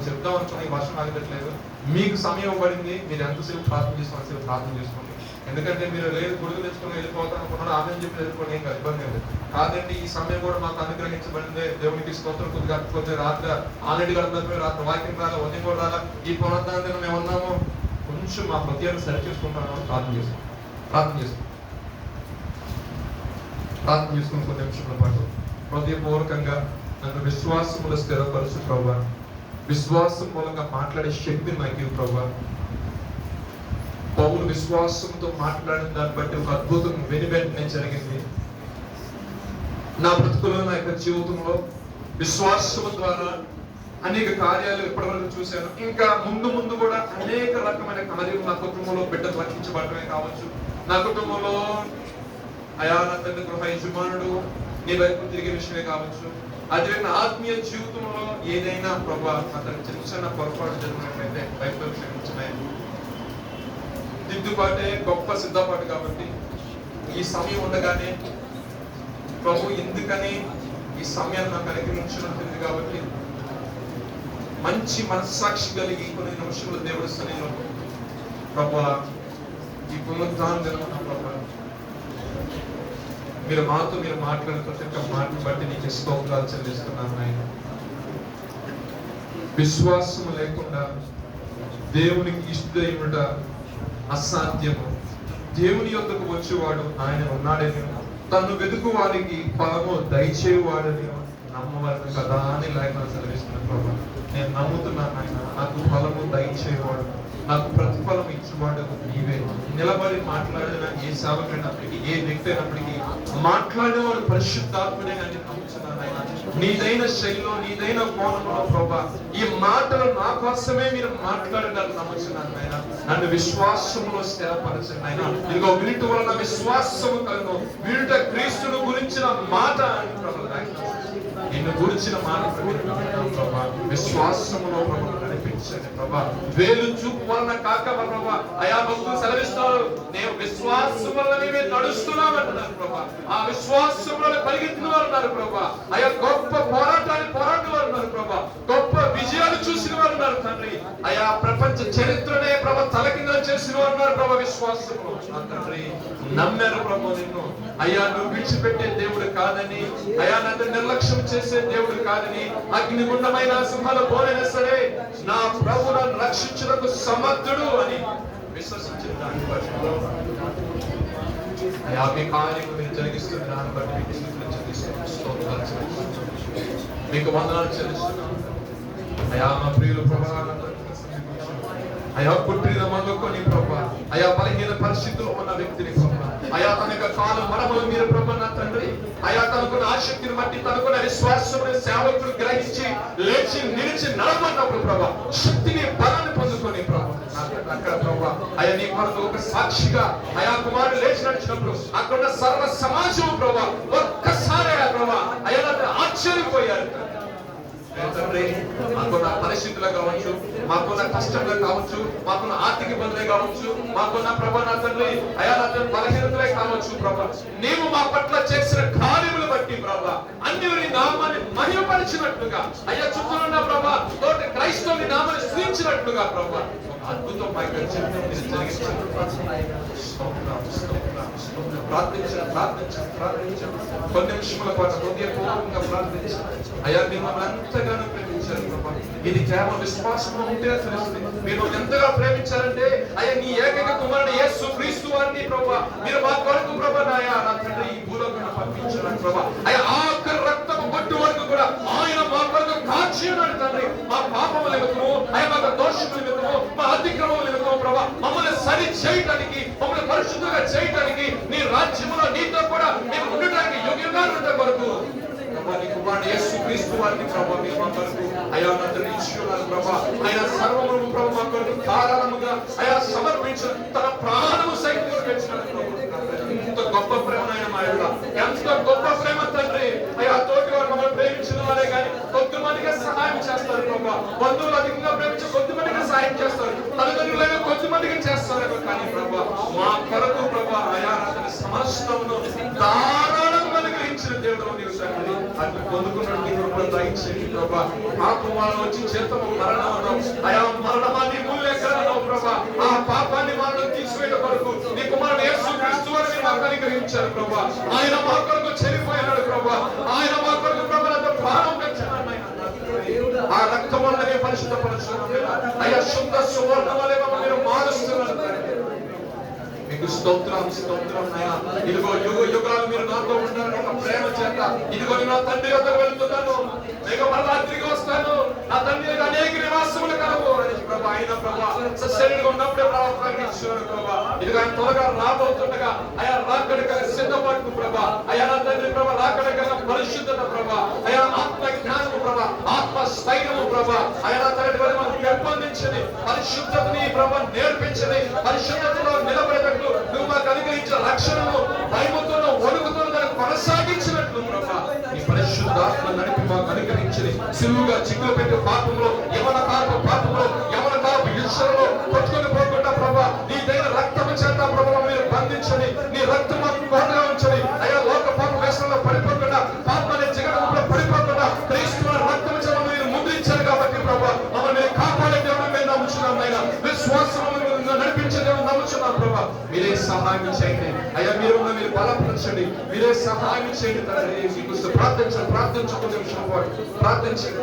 చెప్దాం అనుకున్న ఈ వర్షం ఆగట్లేదు. మీకు సమయం పడింది, మీరు ఎంతసేపు ప్రార్థన చేసుకోవాలి, ప్రార్థన చేసుకోండి. ఎందుకంటే మీరు లేదు గొడుగు తెచ్చుకొని వెళ్ళిపోతాను అనుకున్నాడు, ఆమె చెప్పి వెళ్ళిపోయి ఏం ఇబ్బంది లేదు. కాదండి ఈ సమయం కూడా మాకు అనుగ్రహించబడింది, దేవునికి స్తోత్రం. కొద్దిగా రాత్రి ఆల్రెడీ గడిపోయి రాత్రి వాక్యం రాలా, ఉదయం కూడా రాలా, ఈ పునరుద్ధానం మేము ఉన్నాము, కొంచెం మా హృదయాన్ని సరి చేసుకుంటాము. ప్రార్థన చేసుకుని కొన్ని నిమిషాల పాటు హృదయపూర్వకంగా నన్ను విశ్వాసములో స్థిరపరచు ప్రభా. విశ్వాసం మూలంగా మాట్లాడే శక్తిని నాకు ఇవ్వు ప్రభా. పౌలు విశ్వాసంతో మాట్లాడిన దాన్ని బట్టి ఒక అద్భుతం వెనువెంటనే జరిగింది. నా బ్రతుకులో, నా యొక్క జీవితంలో విశ్వాసం ద్వారా అనేక కార్యాలు ఇప్పటివరకు చూశాను. ఇంకా ముందు ముందు కూడా అనేక రకమైన కార్యాలు నా కుటుంబంలో బిడ్డలు రక్షించబడమే కావచ్చు, నా కుటుంబంలో అయా నా తండ్రి గృహ యజమానుడు నీ వైపు తిరిగే విషయమే కావచ్చు, అదే నా ఆత్మీయ జీవితంలో ఏదైనా ప్రభా అతను చిన్న చిన్న పొరపాటు జరిగినట్లయితే వైపు క్షమించమే. దిద్దుబాటే గొప్ప సిద్ధపాటు కాబట్టి ఈ సమయం ఉండగానే ప్రభు ఎందుకని ఈ సమయాన్ని నాకు అనుగ్రహించినట్టుంది కాబట్టి మంచి మనస్సాక్షి కలిగి కొన్ని నిమిషంలో దేవుడి సన్నిధిలో ప్రభా ఈ పునరుద్ధానం ప్రభా మీరు మాట్లాడిన ప్రతి ఒక్క మాటను బట్టి నీకు స్తోత్రాలు చెల్లిస్తున్నాను నాయన. విశ్వాసం లేకుండా దేవునికి ఇష్టముట అసాధ్యము. దేవుని యొద్దకు వచ్చేవాడు ఆయన ఉన్నాడని, తను వెతుకు వారికి ఫలము దయచేవాడని నమ్మవారిని కదా అని లేఖనాలు సెలవిస్తున్న ప్రభా. నేను నమ్ముతున్నాను ఆయన, నాకు ఫలము దయచేవాడు, నాకు ప్రతిఫలం ఇచ్చేవాడు నీవే. నిలబడి మాట్లాడిన ఏ సేవకుడైనప్పటికీ, ఏ వ్యక్తి అయినప్పటికీ మాట్లాడేవాడు పరిశుద్ధాత్ముడే అని నమ్ముతున్నాను ఆయన. నీదైన శైలిలో, నీదైన కోణంలో ప్రభా ఈ మాటలు నా కోసమే మీరు మాట్లాడినారు నమ్ముతున్నాను ఆయన. నన్ను విశ్వాసములో స్థిరపరచండి ఆయన. ఇదిగో వినుట వలన విశ్వాసము కలుగును, వినుట క్రీస్తును గురించిన మాట అని ప్రభా నిన్ను గురించిన మాట ప్రభా విశ్వాసములో ప్రభా నడిపించండి ప్రభా. వేలు చూపు వలన కాక ప్రభా అయా భక్తులు సెలవిస్తారు, నేను విశ్వాసం వల్ల నీవే నడుస్తున్నామంటున్నారు ప్రభా. ఆ విశ్వాసంలో పరిగెత్తిన వారు ఉన్నారు ప్రభా. అయా గొప్ప పోరాటాన్ని పోరాడిన వారు ఉన్నారు ప్రభా. గొప్ప విజయాలు చూసిన వారు ఉన్నారు తండ్రి. అయా ప్రపంచ చరిత్రనే ప్రభా తలకిందులు చేసిన వారు ఉన్నారు ప్రభా. విశ్వాసంలో తండ్రి నమ్మారు ప్రభా నిన్ను. అయ్యా నువ్వు విడిచిపెట్టే దేవుడు కాదని, అయా నన్ను నిర్లక్ష్యం చేసే దేవుడు కాదని, అగ్నిగుండమైన సింహాల పోనైనా సరే నా ప్రభు నన్ను రక్షించుటకు సమర్థుడు అని విశ్వసించిన దాన్ని బట్టి అయా మీ కార్యము మీరు జరిగిస్తున్న దాన్ని బట్టి మీకు వందనాలు చెల్లిస్తున్నాను. అయా మా ప్రియులు ప్రభా అయా పుట్టిన మొదలుకొని ప్రభా అయా బలహీన పరిస్థితుల్లో ఉన్న వ్యక్తిని ప్రభా అయా తన యొక్క కాలం మరములు మీరు ప్రభా నా తండ్రి అయా తనకున్న ఆసక్తిని బట్టి తనకున్న విశ్వాసముని సేవకుడు గ్రహించి లేచి నిలిచి నడమన్నప్పుడు ప్రభా శక్తిని బలాన్ని పొందుకొని ప్రభా అక్కడ ప్రభా అయా నీ కొరకు ఒక సాక్షిగా అయా కుమారుడు లేచి నడిచినప్పుడు అక్కడ సర్వ సమాజం ప్రభా ఒక్కసారి ప్రభా అయా ఆశ్చర్యపోయారు. మాకున్న పరిస్థితులు కావచ్చు, మాకున్న కష్టంలో కావచ్చు, మాకున్న ఆర్థిక ఇబ్బందులే కావచ్చు, మాకున్న ప్రభా నా తండ్రి అయా నా తండ్రి బలహీనతలే కావచ్చు ప్రభా నీవు మా పట్ల చేసిన కార్యములు బట్టి ప్రభా అన్ని నామాన్ని మహిమపరిచినట్లుగా అయ్యా చుట్టూనున్న ప్రభా తోటి క్రైస్తవుని నామాన్ని స్థిరించినట్లుగా ప్రభా అద్భుతం కొన్ని నిమిషముల పాటు హృదయపూర్వకంగా ప్రార్థించారు. అయ్యా మిమ్మల్ని ఎంతగానో ప్రేమించారు ప్రభా. ఇది కేవలం విశ్వాసంలో ఉంటేనే తెలుస్తుంది. మీరు ఎంతగా ప్రేమించారంటే అయ్యా నీ ఏకైక కుమారుడు యేసు క్రీస్తు వారిని ప్రభా మీరు మా కొరకు ప్రభా నాయా నా తండ్రి ఈ భూలోకాన్ని పంపించారు ప్రభా. అయ్యా ఆఖరి రక్తము బొట్టు వరకు కూడా ఆయన మా కొరకు కాచి ఉన్నాడు తండ్రి. మా పాపముల నిమిత్తము అయ్యా మా దోషముల నిమిత్తము మా అతిక్రమముల నిమిత్తము ప్రభా మమ్మల్ని సరి చేయటానికి, మమ్మల్ని పరిశుద్ధంగా చేయటానికి, నీ రాజ్యములో నీతో కూడా మేము ఉండటానికి యోగ్యంగా ఉండే కొరకు కుమారుడు యేసు క్రీస్తు వారిని ప్రభా మీరు మా కొరకు అయా నందరి ఇచ్చున్నారు ప్రభా. ఆయన సర్వము ప్రభా మా కొరకు ధారాళముగా అయా సమర్పించిన తన ప్రాణము సైతం పెంచినాడు ప్రభు. ఎంత గొప్ప ప్రేమ ఆయన మా యొక్క, ఎంత గొప్ప ప్రేమ తండ్రి. అయా తోటి వారు మమ్మల్ని ప్రేమించిన వారే కానీ కొద్ది మందిగా సహాయం చేస్తారు ప్రభా. బంధువులు అధికంగా ప్రేమించి కొద్ది మందిగా సహాయం చేస్తారు, తల్లిదండ్రులైనా కొద్ది మందిగా చేస్తారు కానీ ప్రభా మా కొరకు ప్రభా అయా అతని సమస్తమును ధారాళంగా అనుగ్రహించిన దేవుడు నీవు తండ్రి. అటు పొందుకున్నట్టు నీ కృపను దయచేయండి ప్రభా. పాపం వచ్చి చేతము మరణం అయా మరణమాన్ని మూల్యకరణం ప్రభా ఆ పాపాన్ని మనం తీసివేట కొరకు నీ కుమారుడు యేసు క్రీస్తు వారిని మాకు అనుగ్రహించారు ప్రభా. ఆయన మా కొరకు చనిపోయినాడు ప్రభా. ఆయన మా కొరకు ప్రభా ప్రాణం పెంచాడు. ఆ రక్తం వల్లనే పరిశుద్ధపరచుకున్నాడు అయ్యా. శుద్ధ సువర్ణ వలె మీరు మారుస్తున్నారు. మీకు స్తోత్రం స్తోత్రం నాయనా. ఇదిగో యుగ యుగాలు మీరు నాతో ఉన్నారు ఒక ప్రేమ చేత. ఇదిగో నా తండ్రి వద్దకు వెళ్తున్నాను. నేను మరలా తిరిగి వస్తాను, నా తండ్రి అనేక నివాసములు కలవు అని ప్రభు ఆయన ప్రభు సశరీరంగా ఉన్నప్పుడే ప్రభు ప్రకటించాడు ప్రభు. ఇది ఆయన త్వరగా రాబోతుండగా అయా రాకడగా సిద్ధపడుతు ప్రభు. అయా నా తండ్రి ప్రభు రాకడగా పరిశుద్ధత ప్రభు, అయా ఆత్మ జ్ఞానము ప్రభు, ఆత్మ స్థైర్యము ప్రభు, అయా నా తండ్రి మనం పెంపొందించని పరిశుద్ధతని ప్రభు నేర్పించని పరిశుద్ధతలో నిలబడేటట్లు నువ్వు మాకు అనుగ్రహించిన రక్షణను భయముతోనూ వణుకుతోనూ దాన్ని కొనసాగించినట్లు ప్రభు నీ పరిశుద్ధాత్మ నడిపి మాకు అనుగ్రహించని సులువుగా చిక్కులు పెట్టే పాపంలో యవన పాపంలో యవన కాపు ఇరుషులలో కొట్టుకొని పోకుండా ప్రభు నీ దైన రక్తము చేత ప్రభు మీరు బంధించని నీ రక్తం మాకు కోటగా ఉంచని అయ్యా లోక పాప వేషంలో పడిపోకుండా పాప అనే జగడంలో పడిపోకుండా క్రీస్తు రక్తము చేత మీరు ముద్రించారు కాబట్టి ప్రభు మమ్మల్ని మీరు కాపాడే దేవుడు మేము నమ్ముచున్నాం నాయన. విశ్వాసం నడిపించే దేవుడు నమ్ముచున్నాం ప్రభు. మీరే సహాయం చేయండి అయ్యా, మీరు బలపరచండి, మీరే సహాయం చేయండి తండ్రి. మీకు ప్రార్థించుకునే విషయం ప్రార్థించండి.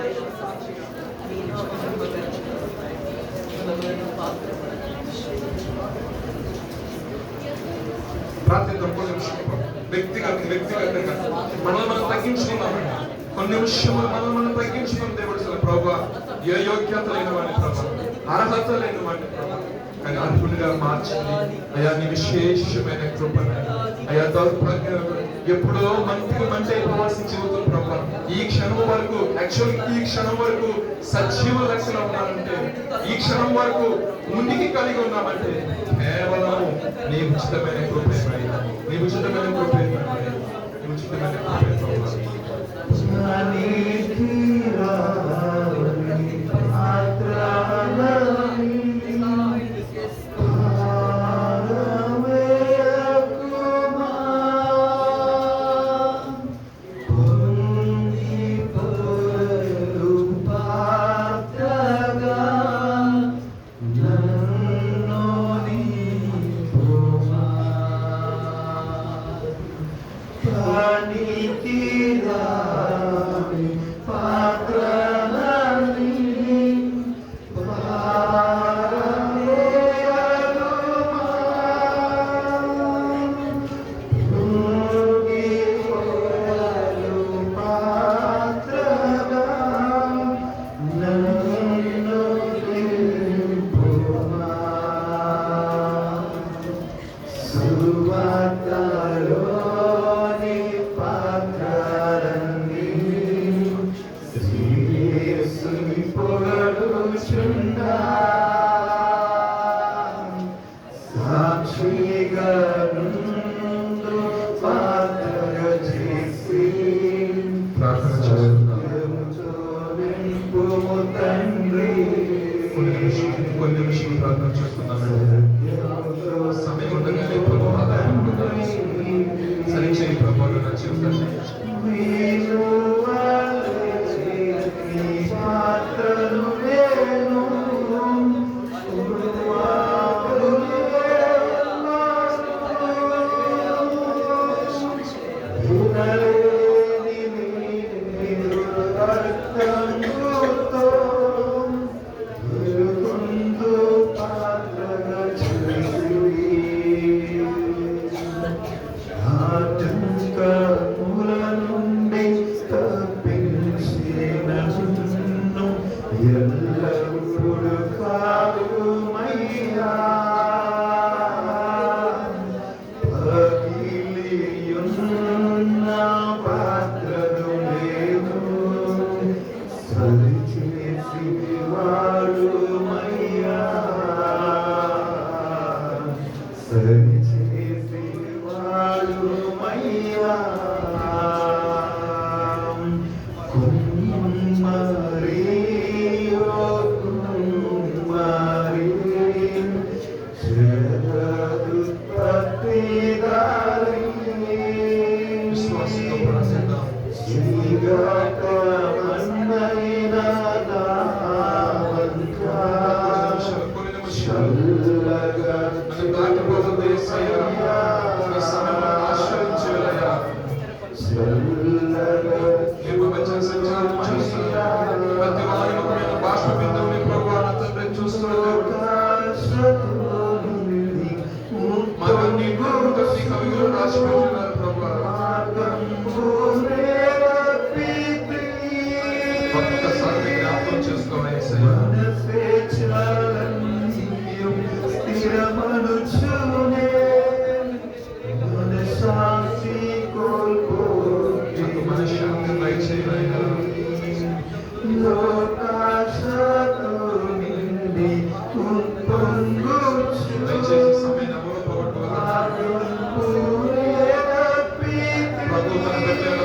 ప్రార్థిద్దాం కొన్ని నిమిషం వ్యక్తిగతంగా మనం తగ్గించుకున్నామండి. కొన్ని నిమిషములు మనం తగ్గించుకున్న దేవుడు ప్రభు ఏ యోగ్యత లేని వాడిని ప్రభు, అర్హత లేని వాడిని ప్రభు, కానీ అర్హులుగా మార్చింది అయ్యా నీ విశేషమైన కృపను అయ్యా. దౌర్భాగ్యం ఎప్పుడో మంటే పోవాల్సిన జీవితం ప్రభు ఈ క్షణం వరకు ఈ క్షణం వరకు సజీవ లక్షణం ఉన్నామంటే, ఈ క్షణం వరకు ఉనికి కలిగి ఉన్నామంటే కేవలం నీ ఉచితమైన కృపే, నీ ఉచితమైన కృపే, నీ ఉచితమైన కృపే ప్రభు. కొన్ని నిమిషం ప్రార్థన చేస్తున్నాను. సమయం ఉండగానే ప్రభు సరి చేయి ప్రభు నా జీవితాన్ని. మనశ్శాంతి దయచేయనైనా. దయచేసి సమయం ఎవరు పోగొట్టుకోవద్దు. ప్రభు తన బిడ్డల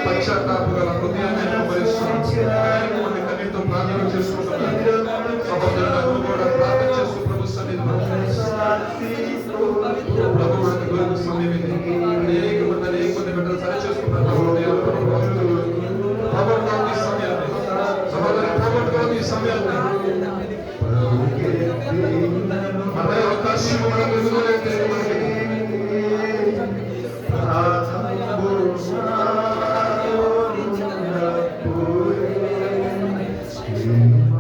పశ్చాత్తాప గల హృదయాన్ని అనుభవిస్తున్నాడు. మన కన్నీటితో ప్రార్థన చేసుకుంటున్నాడు. సహోదరులను కూడా ప్రార్థన చేస్తూ ప్రభు సన్నిధిలో ప్రభు మనకు సమయం ఇది. అనేక మంది బిడ్డలు సరి చేసుకుంటున్నారు. పోగొట్టుకోవద్దు ఈ సమయాన్ని. సహోదరు పోగొట్టుకోవద్దు ఈ సమయాన్ని. మన అవకాశం మనకు ఎదుగులేతే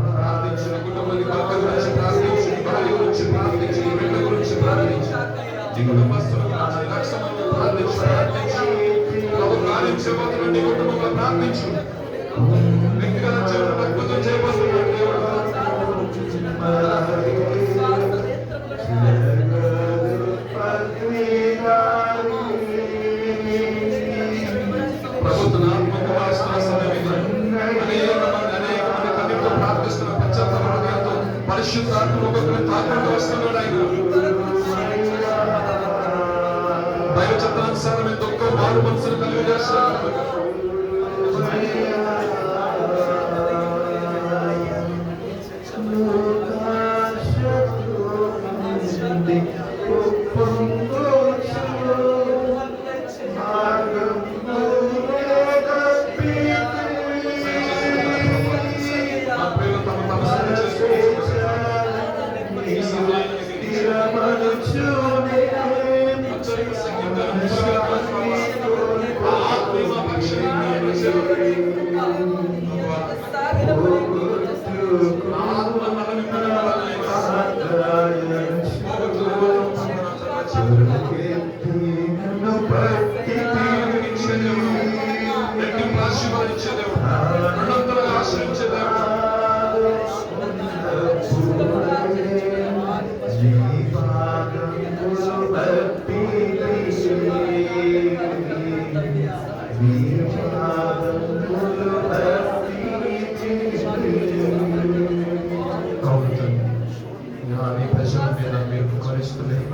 ప్రార్థించిన కుటుంబాన్ని భర్త గురించి ప్రార్థించి, భార్య గురించి ప్రార్థించి, బిడ్డ గురించి ప్రార్థించి, నీ కుటుంబస్తుల గురించి, లక్ష్యాలను ప్రార్థించి, ప్రభు కార్యం చేయబోతున్న నీ కుటుంబంలో ప్రార్థించు. వ్యక్తిగత జీవనం అద్భుతం చేయబోతున్నాడు దేవుడు. ప్రభుత్వ ఆత్మకు వాస్తున్న సమయం ఇది. అనేక మంది కన్నీటితో ప్రార్థిస్తున్న పశ్చాత్తాప హృదయంతో పరిశుద్ధాత్మ ఒక్కొక్కరిని తాకుంటూ వస్తున్నాడు ఆయన. దైవ చిత్తానుసారమే దుఃఖం మారు మనసును కలిగజేస్తాడు.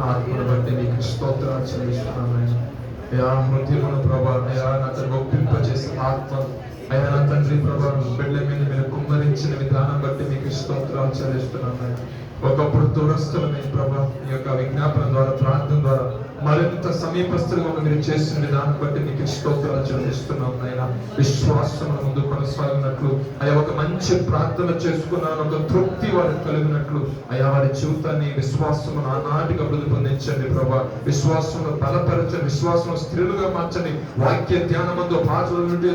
ఆత్మను బట్టి నీకు స్తోత్రాలు చెల్లిస్తున్నాను. అయా మృత్యువును ప్రభా, అయా నా తండ్రి ఒప్పింపజేసి ఆత్మ, అయా నా తండ్రి ప్రభా బిడ్డ మీద మీరు కుమ్మరించిన విధానం బట్టి మీకు స్తోత్రాలు చెల్లిస్తున్నాను. ఒకప్పుడు దూరస్తులమే ప్రభా, ఈ యొక్క విజ్ఞాపన ద్వారా, ప్రార్థన ద్వారా మరింత సమీపస్తులుగా మీరు చేసిన విధానం బట్టి మీకు స్తోత్రాలు చెల్లిస్తున్నాం. నాయనా విశ్వాసం ముందు కొనసాగినట్లు, అయా ఒక మంచి ప్రార్థన చేసుకున్నాను, ఒక తృప్తి వారికి కలిగినట్లు, అయా వారి జీవితాన్ని విశ్వాసం ఆనాటికి అభివృద్ధి పొందించండి ప్రభా. విశ్వాసంలో బలపరచండి, విశ్వాసంలో స్త్రీలుగా మార్చండి. వాక్య ధ్యానమందు, పాటల నుండి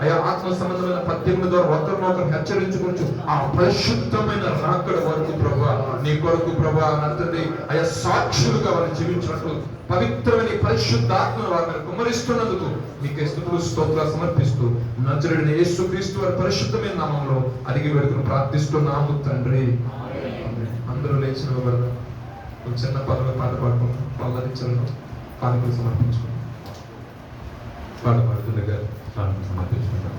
అయా ఆత్మ సంబంధమైన పద్యముల ద్వారా ఒకరినొకరు హెచ్చరించుకోవచ్చు. ఆ పరిశుద్ధమైన రాకడ వరకు ప్రభా, నీ కొరకు ప్రభా తండ్రి అయా సాక్షులుగా వారు జీవించినట్లు పవిత్రమైన పరిశుద్ధాత్మను వారి మీద కుమ్మరిస్తున్నందుకు నీకే స్తుతులు స్తోత్రాలు సమర్పిస్తూ నజరేయుడైన యేసుక్రీస్తు వారి పరిశుద్ధమైన నామములో అడిగి వేడుకుని ప్రార్థిస్తున్నాము తండ్రి. అందరూ లేచిన వారు చిన్న పనులు పాట పాడుకుంటాం, పల్లరించలను కానుకలు సమర్పించుకుంటాం. పాట పాడుతుండగా కానుకలు సమర్పించుకుంటాం.